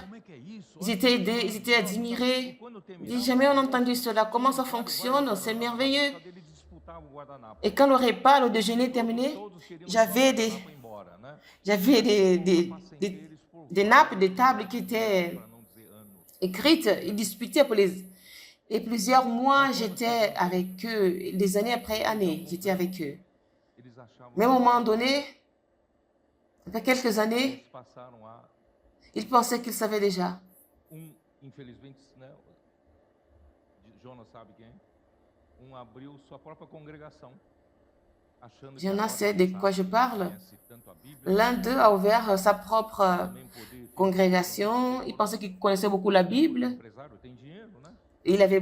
ils étaient aidés, ils étaient admirés. Ils disaient, jamais on a entendu cela. Comment ça fonctionne? C'est merveilleux. Et quand le repas, le déjeuner est terminé, j'avais des nappes de table qui étaient écrites. Ils disputaient pour les... Et plusieurs mois, j'étais avec eux. Des années après années, j'étais avec eux. Mais à un moment donné, après quelques années, ils pensaient qu'ils savaient déjà. Jonas sait de quoi je parle. L'un d'eux a ouvert sa propre congrégation. Il pensait qu'il connaissait beaucoup la Bible. Il avait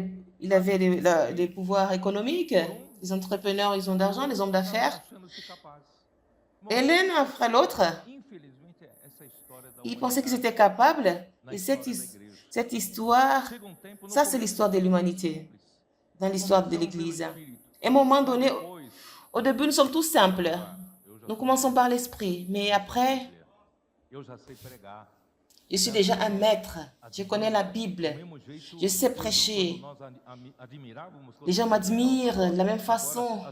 des pouvoirs économiques. Les entrepreneurs, ils ont d'argent, les hommes d'affaires. Et l'un après l'autre, ils pensaient qu'ils étaient capables. Et cette histoire, ça c'est l'histoire de l'humanité, dans l'histoire de l'Église. À un moment donné, au début, nous sommes tous simples. Nous commençons par l'esprit, mais après, je suis déjà un maître. Je connais la Bible. Je sais prêcher. Les gens m'admirent de la même façon.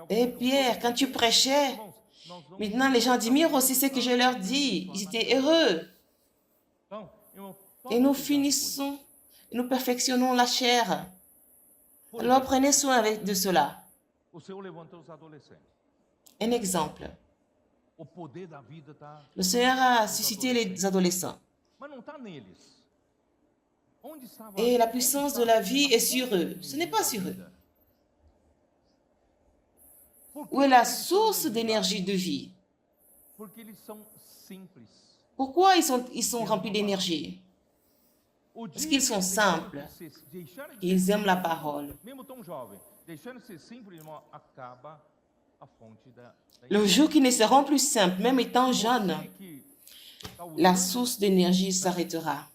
Et Pierre, quand tu prêchais, maintenant les gens admirent aussi ce que je leur dis. Ils étaient heureux. Et nous finissons, nous perfectionnons la chair. Alors prenez soin de cela. Un exemple. Le Seigneur a suscité les adolescents. Et la puissance de la vie est sur eux. Ce n'est pas sur eux. Où est la source d'énergie de vie? Pourquoi ils sont remplis d'énergie? Parce qu'ils sont simples. Ils aiment la parole. Le jour qu'ils ne seront plus simples, même étant jeunes, la source d'énergie s'arrêtera.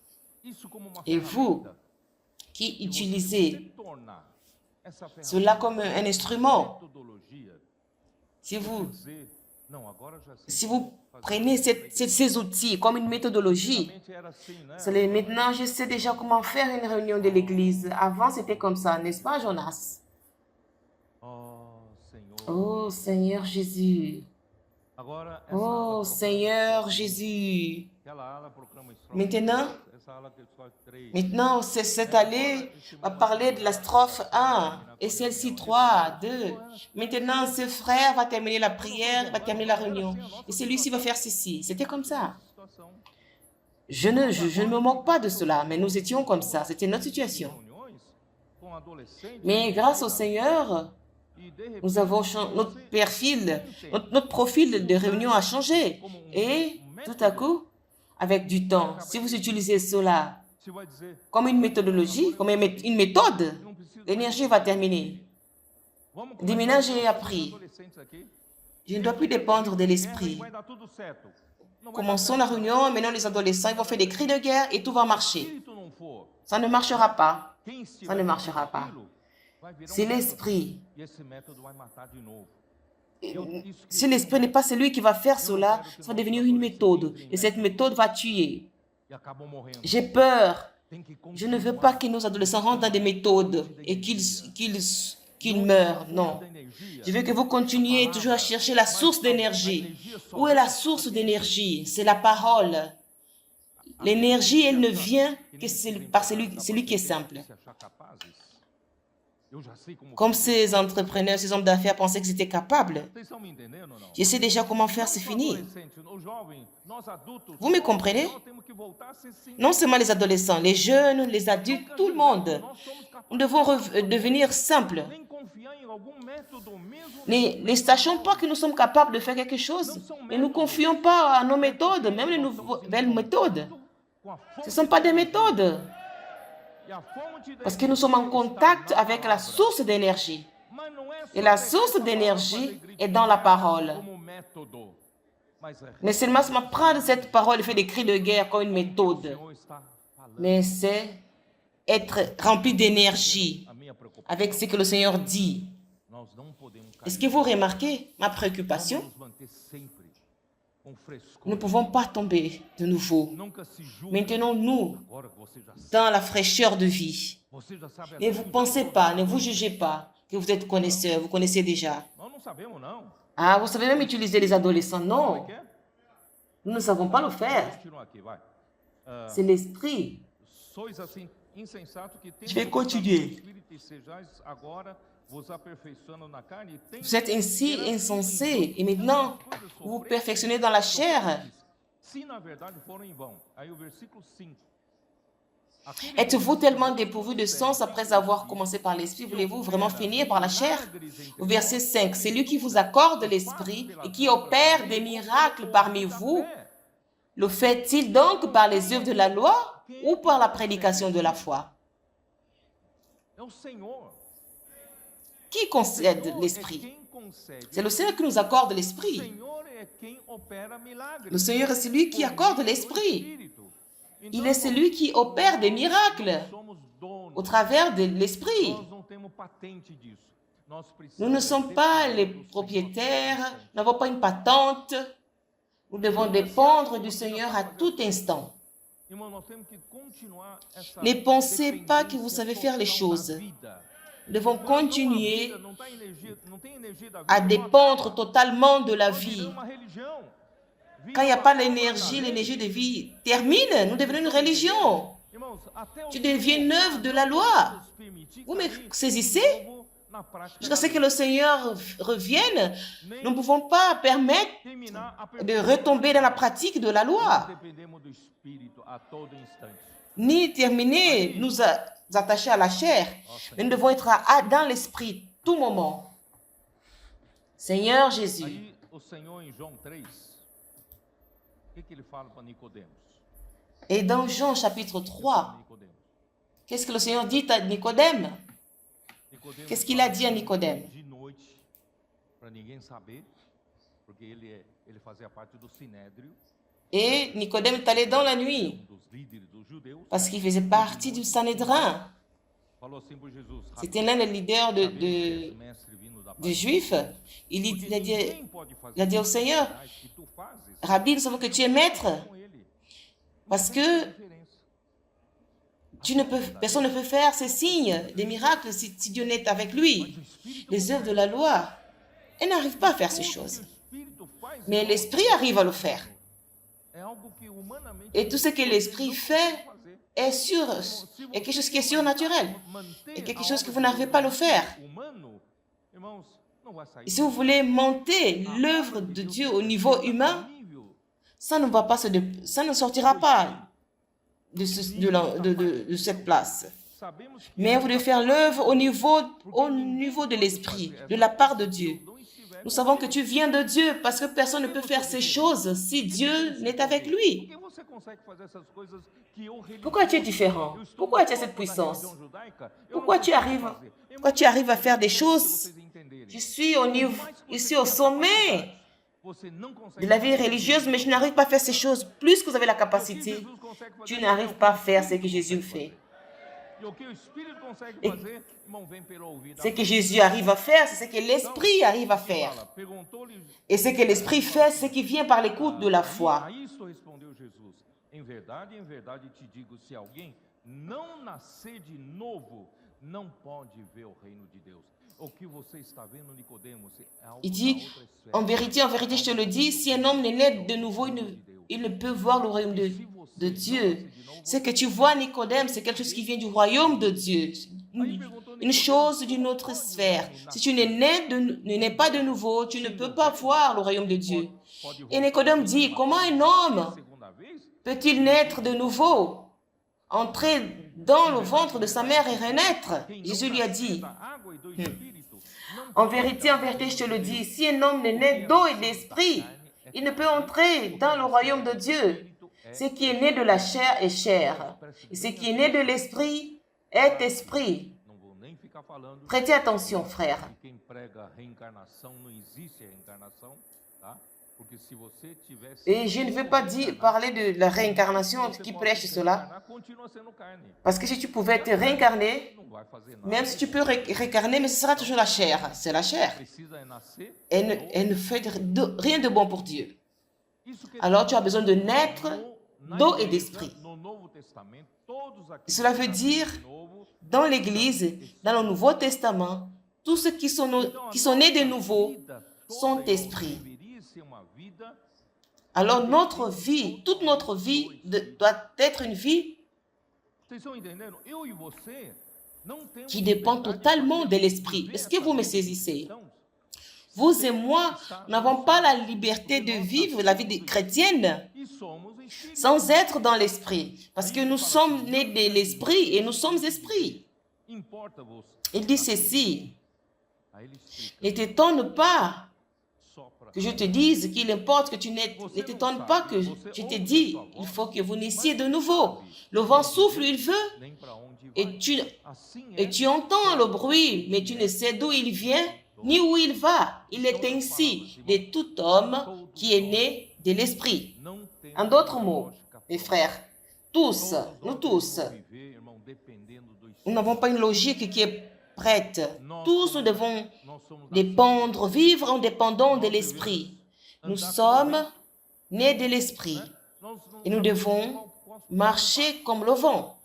Et vous, qui utilisez cela comme un instrument, si vous prenez ces outils comme une méthodologie, maintenant je sais déjà comment faire une réunion de l'église. Avant, c'était comme ça, n'est-ce pas, Jonas? Oh, Seigneur Jésus. Oh, Seigneur Jésus. Maintenant, cette allée va parler de la strophe 1 et celle-ci 3, 2. Maintenant, ce frère va terminer la prière, va terminer la réunion. Et celui-ci va faire ceci. C'était comme ça. Je ne me moque pas de cela, mais nous étions comme ça. C'était notre situation. Mais grâce au Seigneur, nous avons notre profil de réunion a changé. Et tout à coup, avec du temps, si vous utilisez cela comme une méthodologie, comme une méthode, l'énergie va terminer. Maintenant, j'ai appris. Je ne dois plus dépendre de l'esprit. Commençons la réunion, maintenant les adolescents ils vont faire des cris de guerre et tout va marcher. Ça ne marchera pas. Ça ne marchera pas. C'est l'esprit. Si l'esprit n'est pas celui qui va faire cela, ça va devenir une méthode. Et cette méthode va tuer. J'ai peur. Je ne veux pas que nos adolescents rentrent dans des méthodes et qu'ils meurent. Non. Je veux que vous continuiez toujours à chercher la source d'énergie. Où est la source d'énergie? C'est la parole. L'énergie, elle ne vient que par celui qui est simple. Comme ces entrepreneurs, ces hommes d'affaires pensaient qu'ils étaient capables. Je sais déjà comment faire, c'est fini. Vous me comprenez? Non seulement les adolescents, les jeunes, les adultes, tout le monde. Nous devons devenir simples. Ne sachons pas que nous sommes capables de faire quelque chose. Ne nous confions pas à nos méthodes, même les nouvelles méthodes. Ce ne sont pas des méthodes. Parce que nous sommes en contact avec la source d'énergie. Et la source d'énergie est dans la parole. Mais seulement prendre cette parole et faire des cris de guerre comme une méthode. Mais c'est être rempli d'énergie avec ce que le Seigneur dit. Est-ce que vous remarquez ma préoccupation? Nous ne pouvons pas tomber de nouveau. Maintenons-nous dans la fraîcheur de vie. Ne vous pensez pas, ne vous jugez pas que vous êtes connaisseur, vous connaissez déjà. Ah, vous savez même utiliser les adolescents? Non. Nous ne savons pas le faire. C'est l'esprit. Je vais continuer. Vous êtes ainsi insensés et maintenant vous vous perfectionnez dans la chair. Êtes-vous tellement dépourvu de sens après avoir commencé par l'esprit? Voulez-vous vraiment finir par la chair? Au verset 5, c'est lui qui vous accorde l'esprit et qui opère des miracles parmi vous. Le fait-il donc par les œuvres de la loi ou par la prédication de la foi? Qui concède l'esprit? C'est le Seigneur qui nous accorde l'esprit. Le Seigneur est celui qui accorde l'esprit. Il est celui qui opère des miracles au travers de l'esprit. Nous ne sommes pas les propriétaires, nous n'avons pas une patente. Nous devons dépendre du Seigneur à tout instant. Ne pensez pas que vous savez faire les choses. Nous devons continuer à dépendre totalement de la vie. Quand il n'y a pas l'énergie de vie termine, nous devenons une religion. Tu deviens une œuvre de la loi. Vous me saisissez? Jusqu'à ce que le Seigneur revienne, nous ne pouvons pas permettre de retomber dans la pratique de la loi, ni terminer nous attacher à la chair, mais nous devons être dans l'esprit tout moment. Seigneur Jésus. Et dans Jean chapitre 3, qu'est-ce que le Seigneur dit à Nicodème? Qu'est-ce qu'il a dit à Nicodème? Et Nicodème est allé dans la nuit parce qu'il faisait partie du Sanhédrin. C'était l'un des leaders des Juifs. Il a dit au Seigneur, Rabbi, nous savons que tu es maître parce que personne ne peut faire ces signes, des miracles, si Dieu n'est avec lui. Les œuvres de la loi, elle n'arrive pas à faire ces choses. Mais l'Esprit arrive à le faire. Et tout ce que l'Esprit fait est quelque chose qui est surnaturel. Et quelque chose que vous n'arrivez pas à le faire. Et si vous voulez monter l'œuvre de Dieu au niveau humain, ça ne sortira pas de cette place. Mais vous devez faire l'œuvre au niveau de l'esprit, de la part de Dieu. Nous savons que tu viens de Dieu parce que personne ne peut faire ces choses si Dieu n'est avec lui. Pourquoi tu es différent? Pourquoi tu as cette puissance? Pourquoi tu arrives à faire des choses? Je suis ici au sommet de la vie religieuse, mais je n'arrive pas à faire ces choses. Plus que vous avez la capacité, tu n'arrives pas à faire ce que Jésus fait. Et ce que Jésus arrive à faire, c'est ce que l'Esprit arrive à faire. Et ce que l'Esprit fait, c'est ce qui vient par l'écoute de la foi. Em verdade te digo, se alguém não nascer de novo, não pode ver o reino de Deus. O que você está vendo, Nicodemos, é algo Il dit, en vérité, je te le dis, si un homme n'est né de nouveau, il ne peut voir le royaume de Dieu. Ce que tu vois, Nicodème, c'est quelque chose qui vient du royaume de Dieu. Une chose d'une autre sphère. Si tu ne nais pas de nouveau, tu ne peux pas voir le royaume de Dieu. Et Nicodème dit, comment un homme peut-il naître de nouveau, entrer dans le ventre de sa mère et renaître? Jésus lui a dit, en vérité, je te le dis, si un homme n'est né d'eau et d'esprit, il ne peut entrer dans le royaume de Dieu. Ce qui est né de la chair est chair, et ce qui est né de l'esprit est esprit. Prêtez attention, frères. Et je ne veux pas parler de la réincarnation qui prêche cela. Parce que si tu pouvais être réincarné, même si tu peux réincarner, mais ce sera toujours la chair. C'est la chair. Elle ne fait rien de bon pour Dieu. Alors tu as besoin de naître d'eau et d'esprit. Cela veut dire, dans l'Église, dans le Nouveau Testament, tous ceux qui sont nés de nouveau sont esprits. Alors notre vie, toute notre vie doit être une vie qui dépend totalement de l'esprit. Est-ce que vous me saisissez? Vous et moi n'avons pas la liberté de vivre la vie chrétienne sans être dans l'esprit. Parce que nous sommes nés de l'esprit et nous sommes esprits. Il dit ceci, ne t'étonne pas que je te dise qu'il importe que tu ne t'étonnes pas que je t'ai dit, il faut que vous naissiez de nouveau. Le vent souffle où il veut et tu entends le bruit, mais tu ne sais d'où il vient ni où il va. Il est ainsi de tout homme qui est né de l'esprit. En d'autres mots, mes frères, nous tous, nous n'avons pas une logique qui est prête. Tous nous devons dépendre, vivre en dépendant de l'esprit. Nous sommes nés de l'esprit et nous devons marcher comme le vent.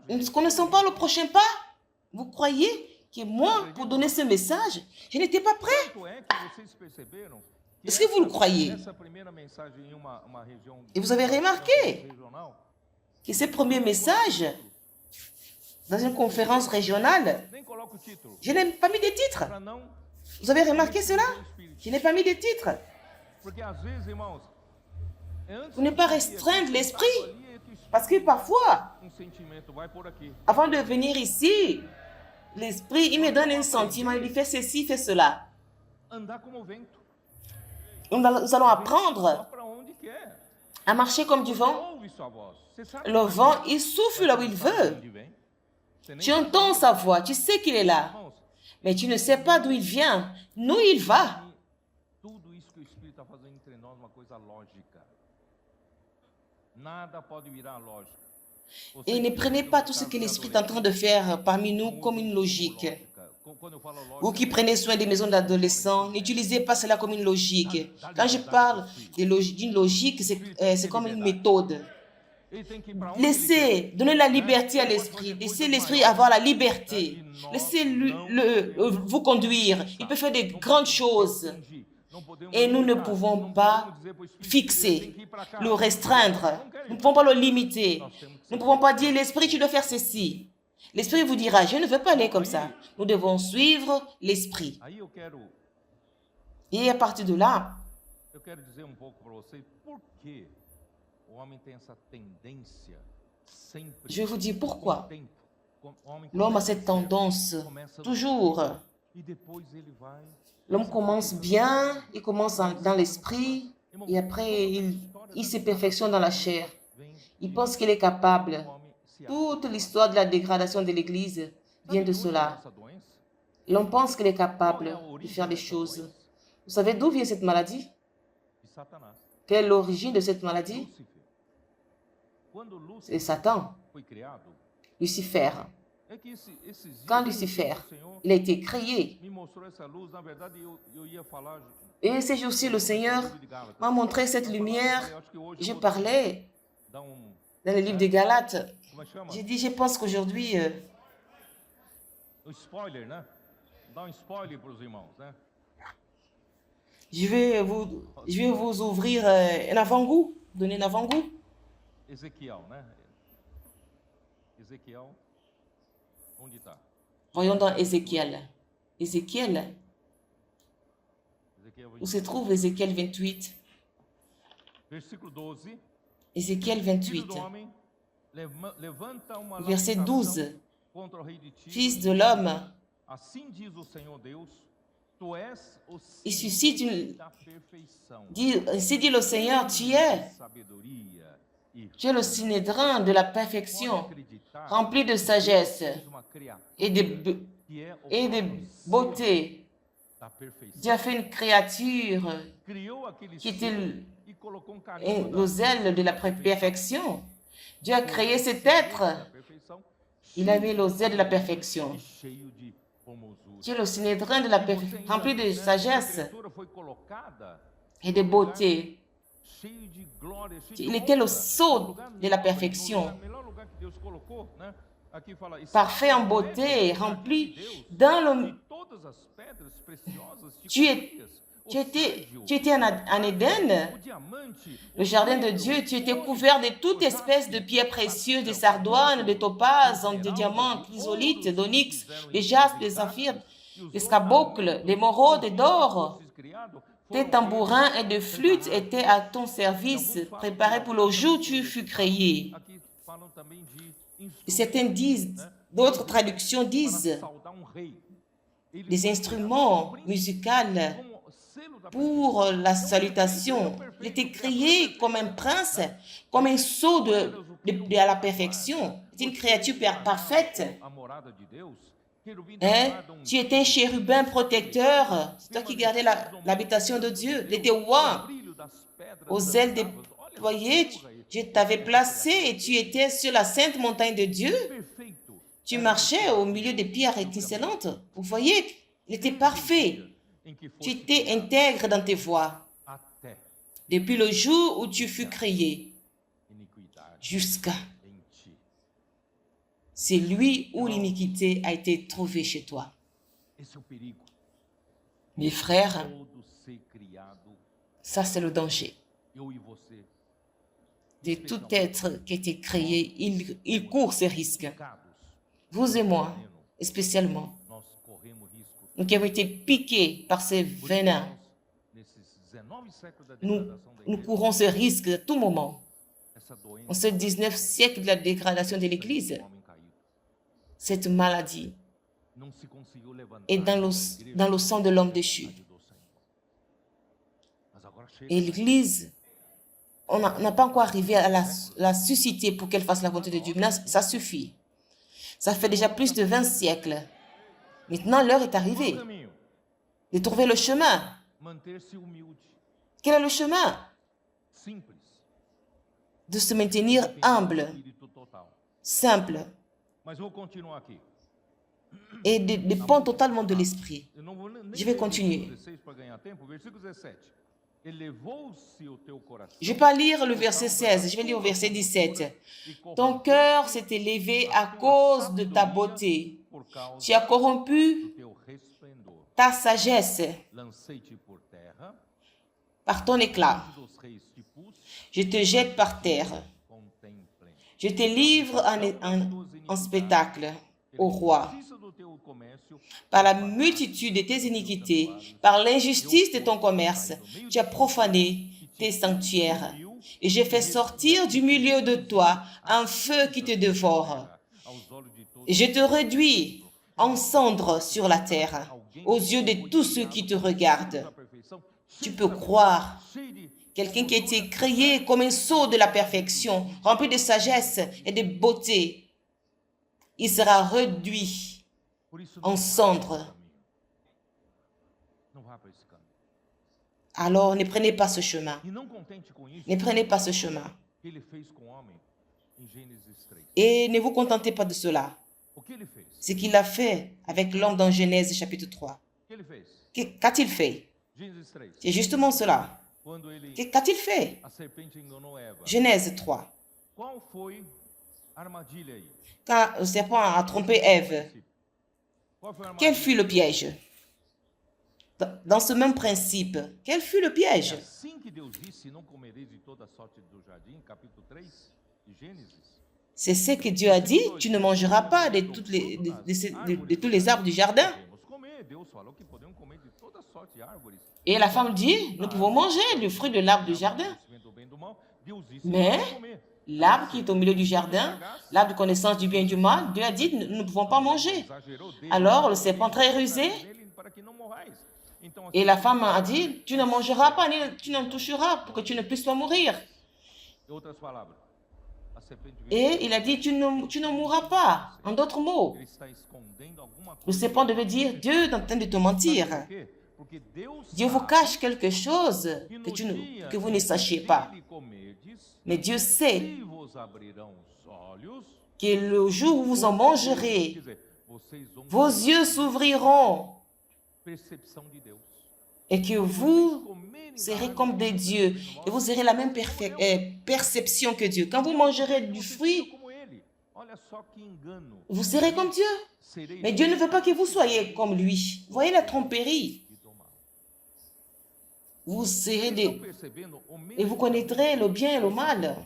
Nous ne connaissons pas le prochain pas. Vous croyez que moi, pour donner ce message, je n'étais pas prêt? Est-ce que vous le croyez? Et vous avez remarqué que ce premier message, dans une conférence régionale, je n'ai pas mis de titre. Vous avez remarqué cela? Je n'ai pas mis de titre. Vous ne pas restreindre l'esprit. Parce que parfois, avant de venir ici, l'esprit, il me donne un sentiment, il dit fais ceci, fais cela. Nous allons apprendre à marcher comme du vent. Le vent, il souffle là où il veut. Tu entends sa voix, tu sais qu'il est là. Mais tu ne sais pas d'où il vient, d'où il va. Et ne prenez pas tout ce que l'Esprit est en train de faire parmi nous comme une logique. Vous qui prenez soin des maisons d'adolescents, n'utilisez pas cela comme une logique. Quand je parle d'une logique, c'est comme une méthode. Laissez, donnez la liberté à l'esprit. Laissez l'esprit avoir la liberté. Laissez-le vous conduire. Il peut faire de grandes choses. Et nous ne pouvons pas fixer, le restreindre. Nous ne pouvons pas le limiter. Nous ne pouvons pas dire, l'esprit, tu dois faire ceci. L'esprit vous dira, je ne veux pas aller comme ça. Nous devons suivre l'esprit. Et à partir de là, je vais vous dire pourquoi l'homme a cette tendance, toujours. L'homme commence bien, il commence dans l'esprit, et après, il se perfectionne dans la chair. Il pense qu'il est capable. Toute l'histoire de la dégradation de l'Église vient de cela. L'homme pense qu'il est capable de faire des choses. Vous savez d'où vient cette maladie? Quelle est l'origine de cette maladie? quando C'est Satan, foi criado, Lucifer. é que esses dias Quand o Lucifer, Senhor il a été créé, me mostrou essa luz. Na verdade, eu ia falar et ces jours-ci, le Seigneur no livro de Gálatas. m'a montré cette Eu falava, eu lumière. falei, acho que hoje eu Je vou parlais dar dans le livre des Galates. como é que chama? J'ai dit, je pense qu'aujourd'hui, Um spoiler, né? Dar um spoiler para os irmãos, né? je vais vous ouvrir un avant-goût, donner un avant-goût. Ezequiel, né? Ezequiel, onde está? Voyons dans Ézéchiel. Ézéchiel, Ezequiel où se trouve Ézéchiel 28? versículo 12. Ézéchiel Filho 28, do homem, levanta uma verset lamentação 12. contra o rei de Tiro. Fils de l'homme, Assim diz o Senhor Deus, tu és o il suscite Senhor da perfeição. ainsi dit le Seigneur, tu es Sabedoria e le Sinédrin de la perfection, pode acreditar rempli de sagesse que uma criatura et de que é o beauté. da perfeição. Dieu a fait une créature Criou aquele qui ser était e colocou um carinho aux ailes de la perfection. Dieu a créé cet da être. perfeição Il a mis aux ailes de la perfection. e cheio de formosura. Dieu est le Sinédrin de la perfection, rempli de sagesse A criatura foi colocada et de beauté. cheio de glória, cheio de Il était le honra. sceau Lugar de la nobre, perfection. no melhor lugar que Deus colocou, né? Aqui fala, Parfait en beauté, rempli dans le... todas as pedras preciosas te Tu confias. étais en Éden, O diamante, le jardin de Dieu. Tu étais couvert de toute espèce de pierres précieuses, de sardoines, de topazes, de diamants, chrysolites, d'onyx, de jaspe, de saphir, d'escarboucle, d'émeraude et d'or. Tes tambourins et de flûtes étaient à ton service, préparés pour le jour où tu fus créé. aqui falam também de Et certains disent, d'autres traductions disent, saudar rei. Ele des instruments musicaux como selo da pour la salutation. Il était créé comme un prince, comme un sceau de la perfection. C'est une créature parfaite. a morada de Deus. Querubim Hein? guardam Tu étais un chérubin protecteur. C'est toi qui gardais l'habitation de Dieu. Il était roi. brilho das pedras Aux ailes déployées, je t'avais placé et tu étais sur la sainte montagne de Dieu. perfeito. Tu marchais au milieu des pierres étincelantes. Vous voyez, il était parfait. Em que Tu foste étais intègre dans tes voies. até Depuis le jour où tu fus créé iniquidade jusqu'à em ti. c'est lui où l'iniquité a été trouvée chez toi. Esse é o perigo. Mes frères, Todo ser criado, ça c'est le danger. eu e você, De tout être qui a été créé, il court ces risques. pecados, Vous et moi, spécialement, nós corremos risco. nous qui avons été piqués par ces Por isso, venins, nesses 19 séculos da nous, degradação da nous igreja, courons ce risque à tout moment. essa doença En ce 19e siècle de la dégradation de l'Église, do homem caído, cette maladie não se conseguiu levantar est da igreja dans le sang de l'homme déchu. vontade do Senhor. Mas agora chega. Et l'Église, on n'a pas encore arrivé à la susciter pour qu'elle fasse la volonté de Dieu. Maintenant, ça suffit. Ça fait déjà plus de 20 siècles. Maintenant, l'heure est Qual o arrivée caminho? de trouver le chemin. Manter-se humilde, Quel est le chemin? simples, De se maintenir humble, espírito total. simple Mas eu vou continuar aqui. et dépend totalement de l'esprit. Eu não vou nem Je vais ler o continuer. versículo 16 para ganhar tempo. Versículo 17. Elevou-se o teu coração. Je ne vais pas lire le verset 16, je vais lire au verset 17. Ton cœur s'est élevé à cause de ta beauté. Por causa Tu as corrompu do teu resplendor. ta sagesse Lancei-te por terra, par ton éclat. dos reis te pus, Je te jette par terre. contemplem. Je te livre en spectacle au roi. Justiça do teu comércio, Par la multitude de tes iniquités, par l'injustice de ton commerce, tu as profané tes sanctuaires. Et j'ai fait sortir du milieu de toi un feu qui te dévore. aos olhos de todos, Et je te réduis en cendres sur la terre, aux yeux de tous ceux qui te regardent. a perfeição, Tu peux croire, cheio de quelqu'un qui a été créé comme un sceau de la perfection, rempli de sagesse et de beauté, il sera réduit Por isso, en não cendres. não vá para esse caminho. Alors ne prenez pas ce chemin. E não contente com isso, Ne prenez pas ce chemin. que ele fez com o homem, em Gênesis 3. Et ne vous contentez pas de cela. O que ele fez? Ce qu'il a fait avec l'homme dans Genèse chapitre 3. O que ele fez? Qu'a-t-il fait? Gênesis 3. C'est justement cela. Quando ele, Qu'a-t-il fait? a serpente enganou Eva. Genèse 3. Qual foi a armadilha aí? Quand le serpent a trompé Ève, Qual foi a quel armadilha? fut le piège? Dans ce même principe, quel fut le É piège? assim que Deus disse, não comereis de toda sorte do jardim, capítulo 3 de Gênesis. C'est ce que Dieu a dit, tu ne mangeras pas de tous les arbres du jardin. Podemos comer. Deus falou que podemos comer de toda sorte de árvores. Et la femme dit, nous pouvons manger du fruit de l'arbre du jardin. Conhecimento do bem e do mal. Deus disse Mais que comer. l'arbre qui est au milieu du jardin, l'arbre de connaissance du bien et du mal, Dieu a dit, nous ne pouvons pas manger. Exagerou dele. Alors le serpent très rusé, Nele para que não morrais. Então, et la femme a dit, tu ne mangeras pas, ni tu n'en toucheras pour que tu ne puisses pas mourir. em outras palavras, a serpente veio. Et il a dit, tu ne mourras pas. En d'autres mots, Ele está escondendo alguma le coisa. serpent devait dire, Dieu est en train de te mentir. Por quê? Porque Deus Dieu vous sabe cache quelque chose que que, no dia que vous em ne sachiez pas. dele comerdes, Mais Dieu sait se vos abrirão os olhos, que le jour où vous en quer mangerez, dizer, vocês vão vos ter yeux s'ouvriront percepção de Deus. et que vous Comerem da serez árvore comme do des conhecimento dieux do bem e do et mal, vous aurez la même perception que Dieu. Quand vous mangerez du vocês fruit, serão como ele. Olha só que engano. vous serez comme Dieu. Serei Mais Dieu ne veut pas que vous soyez comme lui. Voyez la tromperie. e do mal. Vous serez Vocês estão des... percebendo o Et vous mesmo connaîtrez le bien et le mal.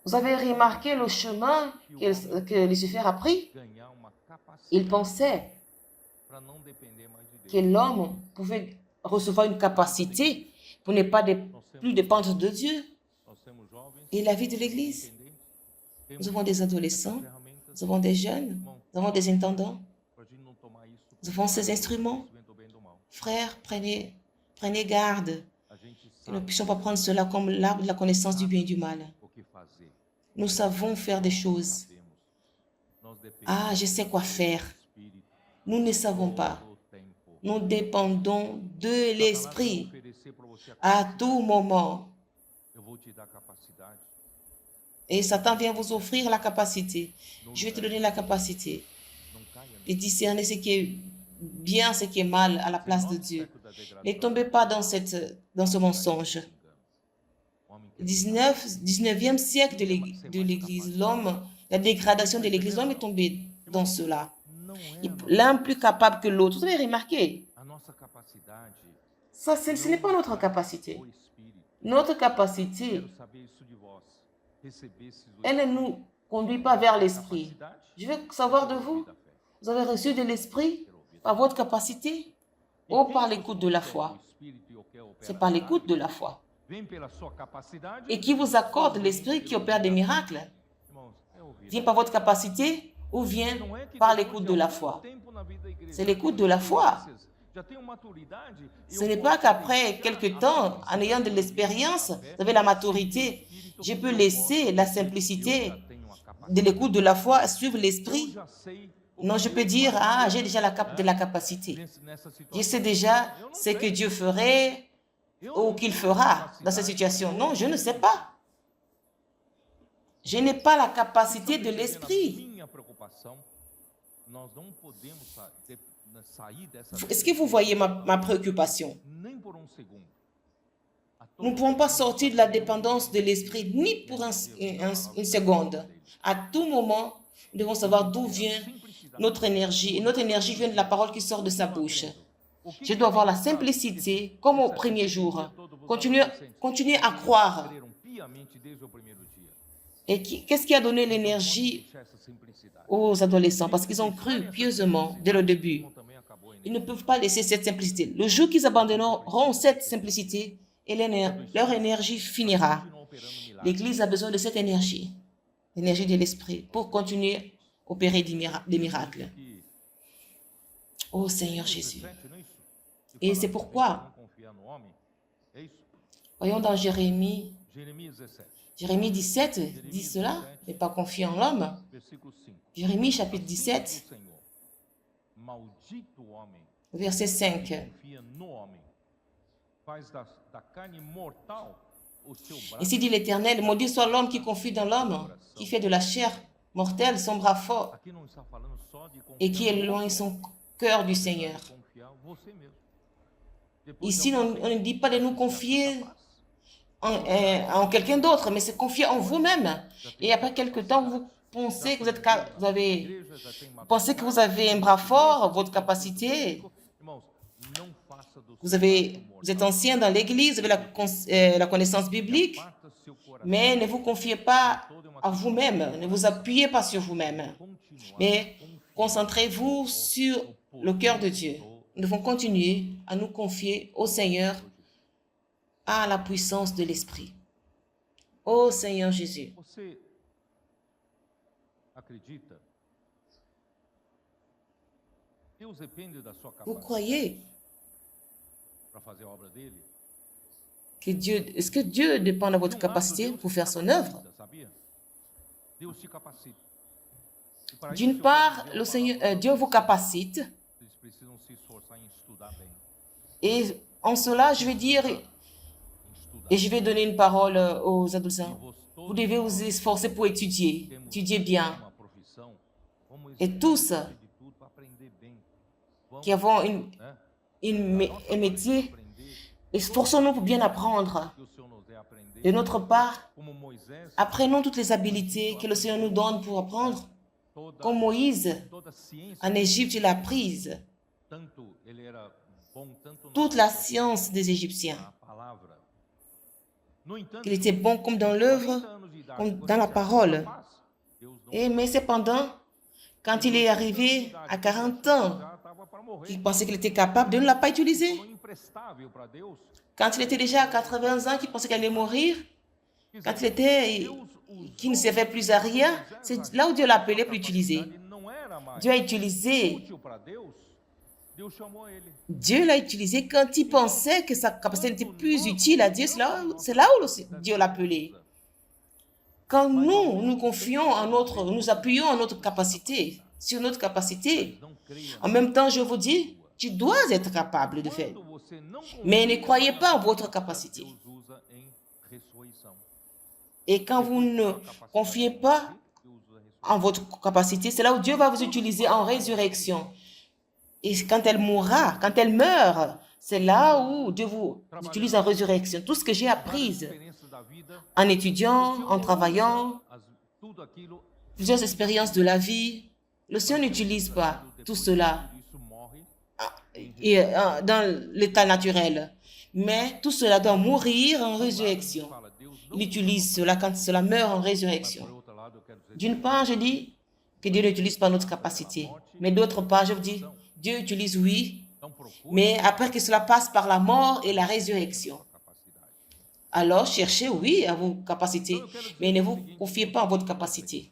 Vous avez remarqué le chemin que Lucifer a pris? ganhar uma capacidade Il pensait para não depender mais de Deus. que l'homme pouvait recevoir une capacité pour ne pas plus dépendre de Dieu. Nós temos jovens, Et la vie de l'Église, independentes, nous temos avons des adolescents, ferramentas nous avons des jeunes, nous avons des intendants, para a gente não tomar isso nous avons ces instruments. conhecimento do bem e do mal. Frères, prenez garde A gente que nous ne sabe puissions pas prendre cela comme l'arbre de la connaissance du bien et du mal. o que fazer. Nous savons faire des choses. Sabemos. Nós dependemos Ah, je sais quoi faire. do Espírito Nous ne savons pas. todo o tempo. Nous dépendons de Satanás vai l'Esprit oferecer para você à tout moment. eu vou te dar capacidade. Et Satan vient vous offrir la capacité. Não Je vais te caia- donner la capacité não caia de discerner ce qui est bien, ce qui est mal à la place de no Dieu. século da degradação. Ne tombez pas dans ce mensonge. Homem que 19e siècle de l'Église, l'homme, la dégradation de l'Église, l'homme est tombé dans cela. não é a L'un plus capable que l'autre. Vous avez remarqué? a nossa capacidade, Ça, ce n'est pas notre capacité. o Espírito. Notre capacité, Quero saber isso de vós. Recebestes o elle ne nous conduit pas vers l'Esprit. capacidade Je veux savoir de vous, da fé. vous avez reçu de l'Esprit Quero ouvir. par votre capacité ou par l'écoute de la foi? O Espírito e o que opera C'est par l'écoute de la foi. vem pela sua capacidade. Et qui vous accorde l'Esprit qui opère des miracles? Irmãos, é ouvir. Vient par votre capacité ou vient Não é que par depois l'écoute de de la algum foi? tempo na vida da igreja, C'est l'écoute de la foi. já tenho maturidade, Ce n'est pas qu'après quelques temps, en ayant de l'expérience, vous avez la maturité, je peux laisser la simplicité de l'écoute de la foi suivre l'Esprit. Non, je peux dire, ah, j'ai déjà de la capacité. Je sais déjà ce que Dieu ferait ou qu'il fera dans cette situation. Non, je ne sais pas. Je n'ai pas la capacité de l'Esprit. Est-ce que vous voyez ma préoccupation? Nous ne pouvons pas sortir de la dépendance de l'Esprit ni pour une seconde. À tout moment, nous devons savoir d'où vient notre énergie. Et notre énergie vient de la parole qui sort de sa bouche. Je dois avoir la simplicité comme au premier jour. Continuer à croire. Et qu'est-ce qui a donné l'énergie aux adolescents? Parce qu'ils ont cru pieusement dès le début. Ils ne peuvent pas laisser cette simplicité. Le jour qu'ils abandonneront cette simplicité, et leur énergie finira. L'Église a besoin de cette énergie, l'énergie de l'Esprit, pour continuer à opérer des miracles. Oh Seigneur Jésus. Et c'est pourquoi, voyons dans Jérémie 17, dit cela, ne pas confier en l'homme. Jérémie chapitre 17, verset 5. Faz da carne mortal Ainsi dit l'Éternel, maudit soit l'homme qui confie dans l'homme, qui fait de la chair mortelle son bras fort Aqui não está falando só de et confiar qui no éloigne outro, son cœur du mas Seigneur. de confiar você mesmo. Depois de Ici, algum on ne dit pas de nous tempo, você confier já foi capaz. en quelqu'un d'autre, mais c'est confier en vous-même. Et après quelque temps, vous pensez que vous avez un bras fort, votre capacité. Irmãos, não faça do Vous seu braço êtes mortal. ancien dans l'Église, vous avez la connaissance biblique, Aparta seu coração mais ne vous confiez pas à vous-même, ne vous appuyez pas sur vous-même, de continuar mais confiando concentrez-vous sur le cœur de Dieu. Nous devons continuer à nous confier au Seigneur, à la puissance de l'Esprit. Ô Seigneur Jésus, Você acredita? Deus depende da sua vous capacidade croyez para fazer a obra dele? que est-ce que Dieu dépend de votre De um lado, capacité Deus pour te faire son œuvre? capacita, sabia? Deus te capacita. E para isso, D'une eu part, quero dizer le a Seigneur, palavra Dieu vous capacite, Vocês precisam se esforçar em estudar bem. et en cela, je vais dire, Em estudar. et je vais donner une parole aux E adolescents, vos vous todos devez nós vous esforcer pour étudier bien. uma profissão, vamos Et tous de tudo para aprender bem. Vamos, qui avons né? un métier, Aprender esforçons-nous pour bien apprendre. que o Senhor nos dê a aprender. De notre part, Como Moisés, apprenons toutes les habiletés que le Seigneur nous donne pour apprendre. Comme Moïse, toda ciência, en Égypte, il a appris tanto ele era bom tanto toute la science des Égyptiens. na palavra. No entanto, Il était bon comme dans l'œuvre, 40 anos de idade, comme quando dans la ele parole. era capaz, Deus não Mais cependant, quand il est arrivé à 40 ans, já estava para morrer. il pensait qu'il était capable, Dieu ne l'a pas utilisé. Tornou imprestável para Deus. Quand il était déjà à 80 ans, qu'il pensait qu'il allait mourir, quand qu'il ne servait plus à rien, c'est là où Dieu l'a appelé pour l'utiliser. Não era mais Dieu a utilisé, útil para Deus. Deus chamou ele. Dieu l'a utilisé quand il pensait que sa capacité n'était plus utile à Dieu. C'est là où Dieu l'a appelé. Quand nous confions en nous appuyons en notre capacité, sur notre capacité, Não creia. en même temps, je vous dis, tu dois être capable de faire. Quando você não Mais ne confia, croyez pas en votre capacité. Deus usa em ressurreição. Et quand vous ne confiez pas Deus usa ressurreição. en votre capacité, c'est là où Dieu va vous utiliser en résurrection. Et quand elle mourra, quand elle meurt, c'est là où Dieu vous utilise en résurrection. Tout ce que j'ai appris Experiências da vida, en étudiant, en travaillant, tudo aquilo, plusieurs expériences de la vie, le Seigneur n'utilise pas tout cela isso morre. dans l'état naturel. Mais tout cela doit mourir en résurrection. Fala, Deus não. Il utilise cela quand cela meurt en résurrection. Por outro lado, eu quero dizer, D'une part, je dis que Dieu n'utilise pas notre capacité. Mais d'autre part, je vous dis, Dieu utilise, oui, não procure mais après que cela passe par la mort et la résurrection. a capacidade. Alors, cherchez, oui, à vos capacités, mais ne vous confiez pas en votre capacité.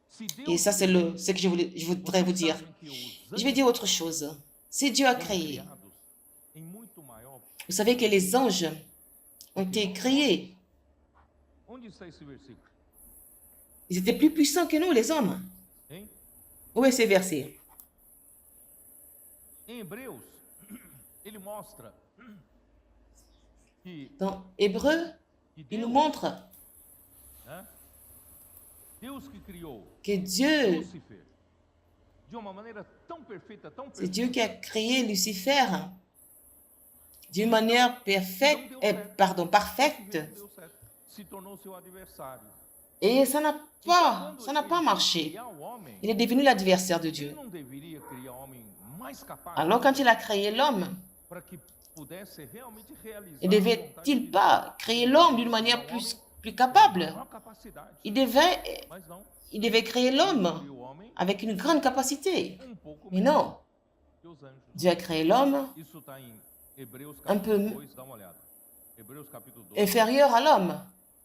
Se Deus Et ça, c'est ce que je voudrais vous dire. sabem que os Je vais dire autre chose. Si Dieu a créé, criados em muito maior. vous savez que les anges ont été créés. Onde está esse versículo? Ils étaient plus puissants que nous, les hommes. Hein? Où est ce verset? Em Hebreus, ele mostra que, Dans Hébreu, que il nous Deus, montre né? Deus que criou que Dieu, Lúcifer de uma maneira tão perfeita, tão c'est perfeita, Dieu qui a créé Lucifer d'une manière parfaite. deu certo. Se tornou seu adversário. Et ça n'a pas marché. Criar o homem, Il est devenu l'adversaire de ele Dieu. não deveria criar homem mais capaz Alors quand il a créé l'homme, para que pudesse realmente realizar ne a vontade de devait-il Deus. pas créer l'homme d'une manière plus capable? Maior capacidade, Il mas não. devait créer l'homme Criou o homem avec une grande capacité. pouco Mais menos non, que os anjos. Dieu a créé l'homme Isso está em Hebreus Un peu capítulo 2, dá uma olhada. Hebreus capítulo 2, inférieur à l'homme.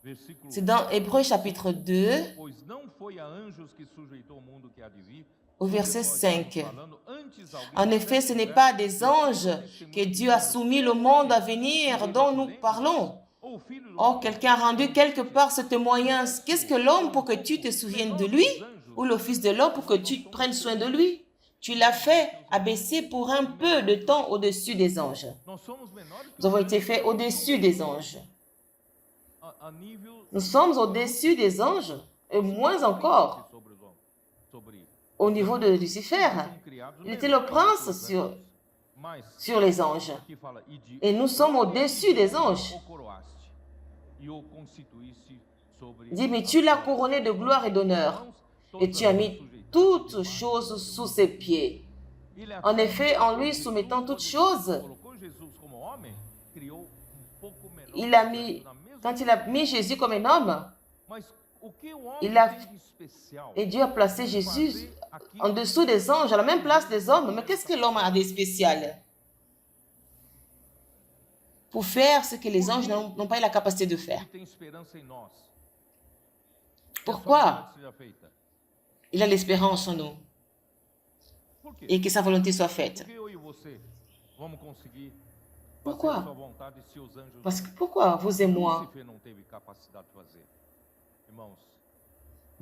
versículo C'est dans Hébreux chapitre 2, Pois não foi a anjos que sujeitou o mundo que há de vir. au verset 5. Falando, antes alguém En effet, ce n'est pas des anges que Dieu a soumis le monde à venir dont nous parlons. ou o filho do Or, quelqu'un a rendu quelque part ce témoignage. Qu'est-ce que l'homme pour que tu te souviennes de lui? Ou le Fils de l'homme pour que tu prennes soin de lui? Tu l'as fait abaisser pour un peu de temps au-dessus des anges. Nós somos menores que Nous avons été faits au-dessus des anges. Nous sommes au-dessus des anges, et moins encore au niveau de Lucifer. Il était le prince sur les anges. Et nous sommes au-dessus des anges. Il dit, mais tu l'as couronné de gloire et d'honneur, et tu as mis toutes choses sous ses pieds. En effet, en lui soumettant toutes choses, quand il a mis Jésus comme un homme, et Dieu a placé Jésus en dessous des anges, à la même place des hommes. Mais qu'est-ce que l'homme a de spécial? Pour faire ce que les anges n'ont pas eu la capacité de faire. Pourquoi il a l'espérance en nous et que sa volonté soit faite? Pourquoi? Parce que pourquoi vous et moi?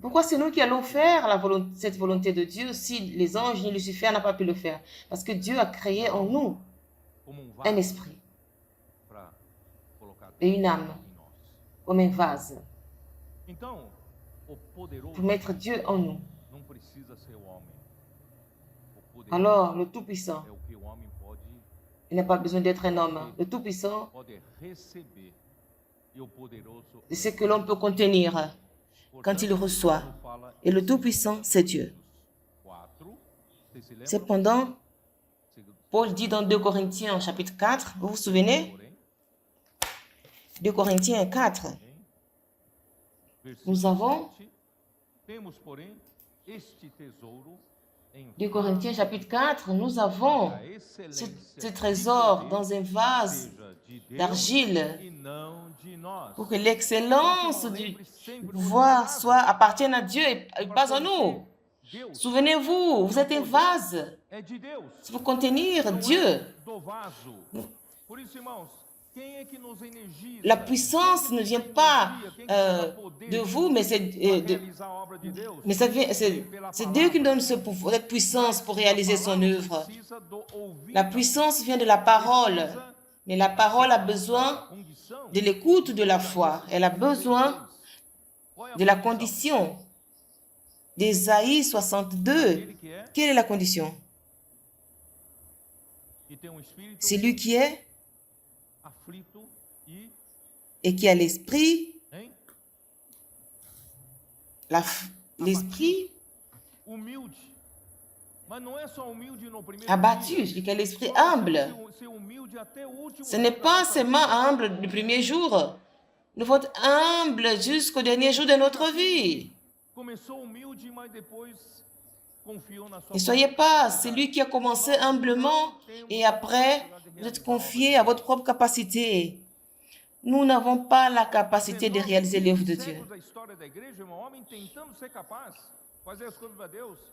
Pourquoi c'est nous qui allons faire cette volonté de Dieu si les anges ni Lucifer n'ont pas pu le faire? Parce que Dieu a créé en nous un esprit et une âme comme un vase pour mettre Dieu en nous. Alors, le Tout-Puissant, il n'a pas besoin d'être un homme. Le Tout-Puissant, c'est ce que l'on peut contenir quand il reçoit. Et le Tout-Puissant, c'est Dieu. Cependant, Paul dit dans 2 Corinthiens chapitre 4, vous vous souvenez? 2 Corinthiens 4. Nous avons 2 Corinthiens chapitre 4, nous avons ce trésor dans un vase d'argile pour que l'excellence du pouvoir appartienne à Dieu et pas à nous. Souvenez-vous, vous êtes un vase. C'est pour contenir Dieu. La puissance ne vient pas de vous, mais c'est Dieu qui donne cette puissance pour réaliser son œuvre. La puissance vient de la parole, mais la parole a besoin de l'écoute de la foi. Elle a besoin de la condition. D'Ésaïe 62, quelle est la condition? C'est lui qui est et qui a l'esprit, l'esprit abattu, celui qui a l'esprit humble. Ce n'est pas seulement humble du premier jour. Nous devons être humbles jusqu'au dernier jour de notre vie. Ne soyez pas celui qui a commencé humblement et après vous êtes confié à votre propre capacité. Nous n'avons pas la capacité de réaliser l'œuvre de Dieu.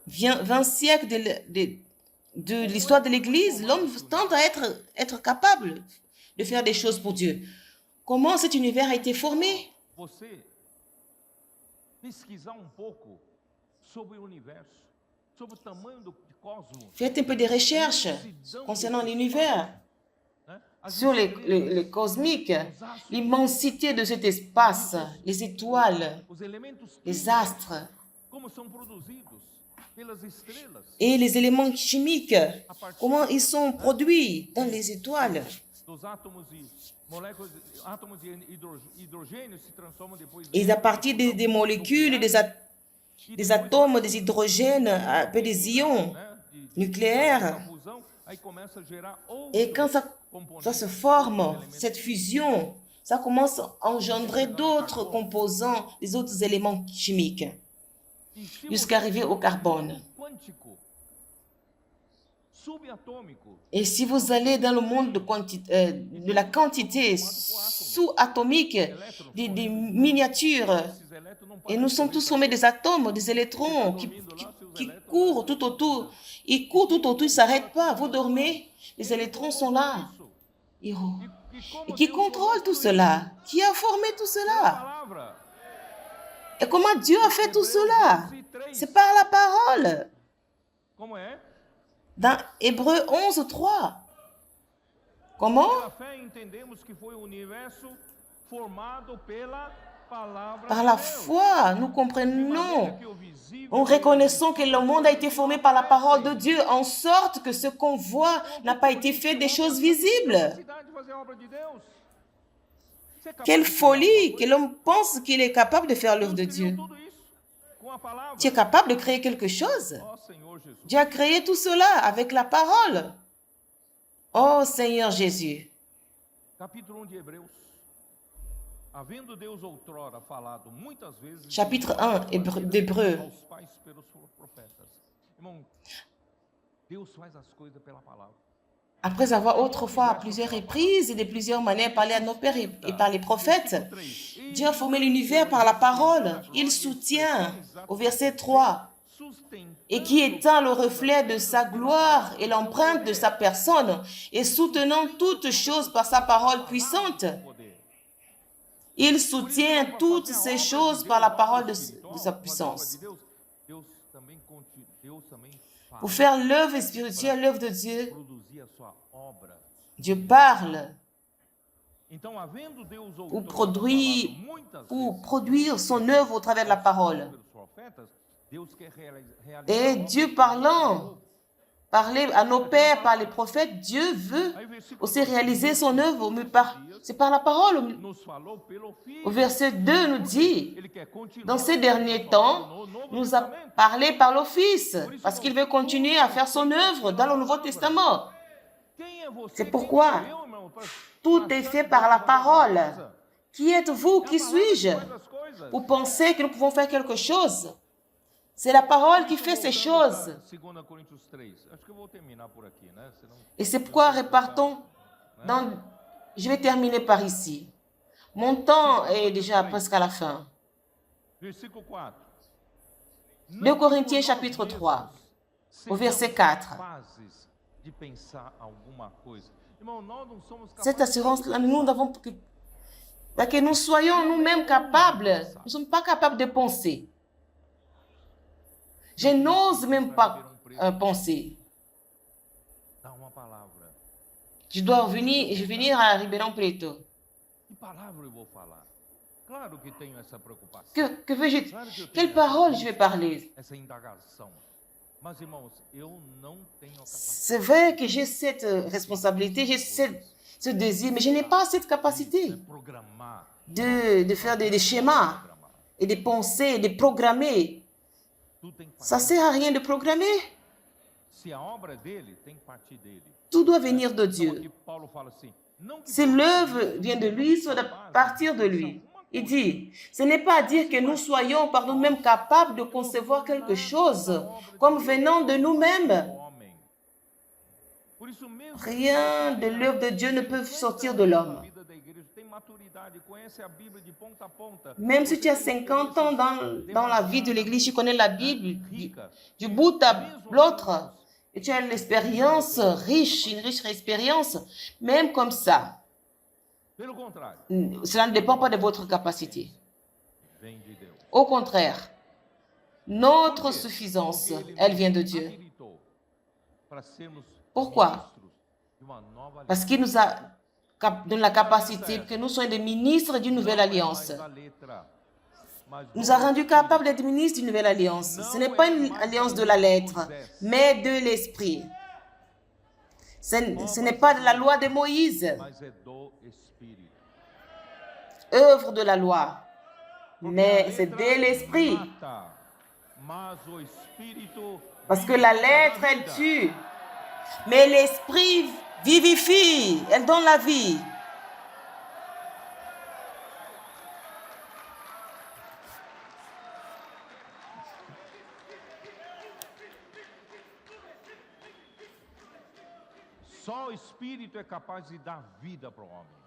20 siècles de l'histoire de l'Église, l'homme tente à être capable de faire des choses pour Dieu. Comment cet univers a été formé? Faites un peu de recherches concernant l'univers, sur les cosmiques, l'immensité de cet espace, les étoiles, les astres et les éléments chimiques, comment ils sont produits dans les étoiles. Et à partir des molécules, des atomes, des hydrogènes, un peu des ions nucléaires. Et quand ça se forme, cette fusion, ça commence à engendrer d'autres composants, les autres éléments chimiques, jusqu'à arriver au carbone. Et si vous allez dans le monde de la quantité sous-atomique, des miniatures, et nous sommes tous formés des atomes, des électrons qui courent tout autour. Ils courent tout autour, ils ne s'arrêtent pas. Vous dormez, les électrons sont là. Et qui contrôle tout cela? Qui a formé tout cela? Et comment Dieu a fait tout cela? C'est par la parole. Dans Hébreux 11, 3. Comment? Par la foi, nous comprenons, en reconnaissant que le monde a été formé par la parole de Dieu, en sorte que ce qu'on voit n'a pas été fait des choses visibles. Quelle folie que l'homme pense qu'il est capable de faire l'œuvre de Dieu. Tu es capable de créer quelque chose. Dieu a créé tout cela avec la parole. Oh Seigneur Jésus. Chapitre 1 d'Hébreux. Après avoir autrefois à plusieurs reprises et de plusieurs manières parlé à nos pères et par les prophètes, Dieu a formé l'univers par la parole. Il soutient, au verset 3, et qui étant le reflet de sa gloire et l'empreinte de sa personne, et soutenant toutes choses par sa parole puissante. Il soutient toutes ces choses par la parole de sa puissance. Pour faire l'œuvre spirituelle, l'œuvre de Dieu, Dieu parle pour produire son œuvre au travers de la parole. Et Dieu parlant, parler à nos pères par les prophètes, Dieu veut aussi réaliser son œuvre, mais c'est par la parole. Au verset 2 nous dit, dans ces derniers temps, nous a parlé par l'Office, parce qu'il veut continuer à faire son œuvre dans le Nouveau Testament. C'est pourquoi tout est fait par la parole. Qui êtes-vous? Qui suis-je? Pour penser que nous pouvons faire quelque chose. C'est la parole qui fait ces choses. Et c'est pourquoi repartons dans... Je vais terminer par ici. Mon temps est déjà presque à la fin. 2 Corinthiens chapitre 3, au verset 4. Cette assurance-là, nous n'avons que nous soyons nous-mêmes capables. Nous ne sommes pas capables de penser. Je n'ose même pas penser. Je dois venir à Ribeirão Preto. Que veux-je? Quelle parole je vais parler? C'est vrai que j'ai cette responsabilité, j'ai ce désir, mais je n'ai pas cette capacité de faire des schémas et de penser, de programmer. Ça ne sert à rien de programmer. Tout doit venir de Dieu. Si l'œuvre vient de lui, ça doit partir de lui. Il dit, ce n'est pas à dire que nous soyons par nous-mêmes capables de concevoir quelque chose comme venant de nous-mêmes. Rien de l'œuvre de Dieu ne peut sortir de l'homme. Même si tu as 50 ans dans la vie de l'Église, tu connais la Bible du bout à l'autre, et tu as l'expérience riche, une riche expérience, même comme ça. Cela ne dépend pas de votre capacité. Au contraire, notre suffisance, elle vient de Dieu. Pourquoi? Parce qu'il nous a donné la capacité que nous soyons des ministres d'une nouvelle alliance. Il nous a rendus capables d'être ministres d'une nouvelle alliance. Ce n'est pas une alliance de la lettre, mais de l'esprit. Ce n'est pas de la loi de Moïse, œuvre de la loi, mais c'est de l'esprit. Parce que la lettre, elle tue, mais l'esprit vivifie, elle donne la vie. Só o Espírito é capaz de dar vida para o homem.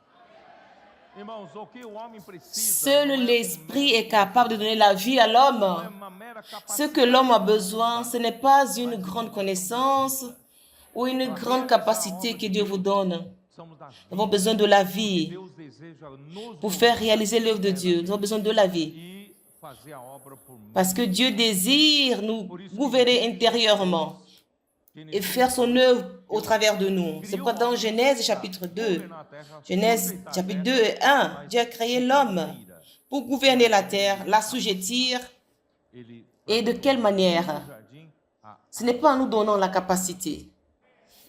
Seul l'esprit est capable de donner la vie à l'homme. Ce que l'homme a besoin, ce n'est pas une grande connaissance ou une grande capacité que Dieu vous donne. Nous avons besoin de la vie pour faire réaliser l'œuvre de Dieu. Nous avons besoin de la vie. Parce que Dieu désire nous gouverner intérieurement et faire son œuvre au travers de nous. C'est pourquoi dans Genèse chapitre 2, Genèse chapitre 2 et 1, Dieu a créé l'homme pour gouverner la terre, l'assujettir. Et de quelle manière? Ce n'est pas en nous donnant la capacité.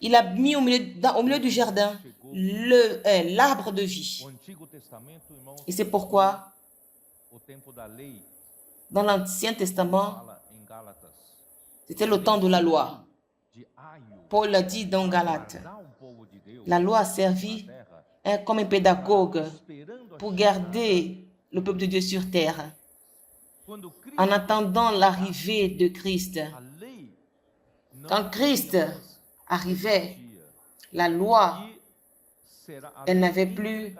Il a mis au milieu du jardin l'arbre de vie. Et c'est pourquoi, dans l'Ancien Testament, c'était le temps de la loi. Paul l'a dit dans Galates. La loi a servi comme un pédagogue pour garder le peuple de Dieu sur terre. En attendant l'arrivée de Christ, quand Christ arrivait, la loi, elle n'avait plus,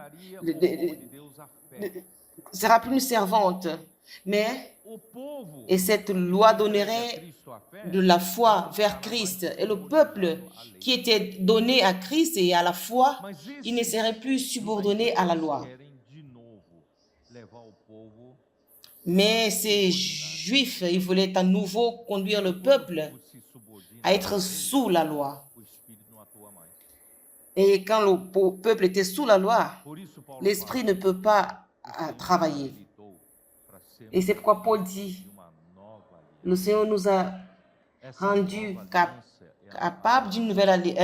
sera plus une servante, mais, et cette loi donnerait de la foi vers Christ. Et le peuple qui était donné à Christ et à la foi, il ne serait plus subordonné à la loi. Mais ces Juifs, ils voulaient à nouveau conduire le peuple à être sous la loi. Et quand le peuple était sous la loi, l'esprit ne peut pas travailler. Et c'est pourquoi Paul dit, le Seigneur nous a rendu capables d'une nouvelle alliance,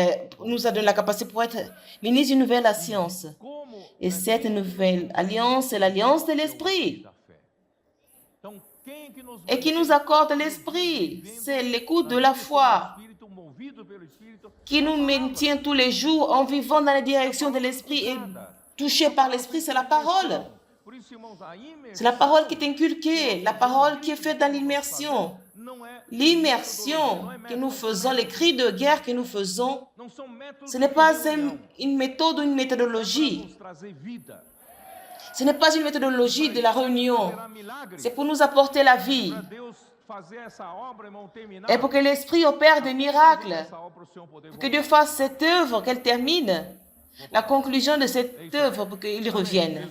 nous a donné la capacité pour être ministre d'une nouvelle alliance. Et cette nouvelle alliance, c'est l'alliance de l'esprit. Et qui nous accorde l'esprit, c'est l'écoute de la foi qui nous maintient tous les jours en vivant dans la direction de l'esprit et touché par l'esprit, c'est la parole. C'est la parole qui est inculquée, la parole qui est faite dans l'immersion. L'immersion que nous faisons, les cris de guerre que nous faisons, ce n'est pas une méthode ou une méthodologie. Ce n'est pas une méthodologie de la réunion. C'est pour nous apporter la vie. Et pour que l'Esprit opère des miracles. Pour que Dieu fasse cette œuvre, qu'elle termine. La conclusion de cette œuvre pour qu'il revienne.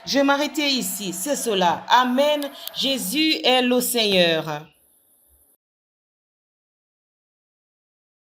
Je vais m'arrêter ici. C'est cela. Amen. Jésus est le Seigneur.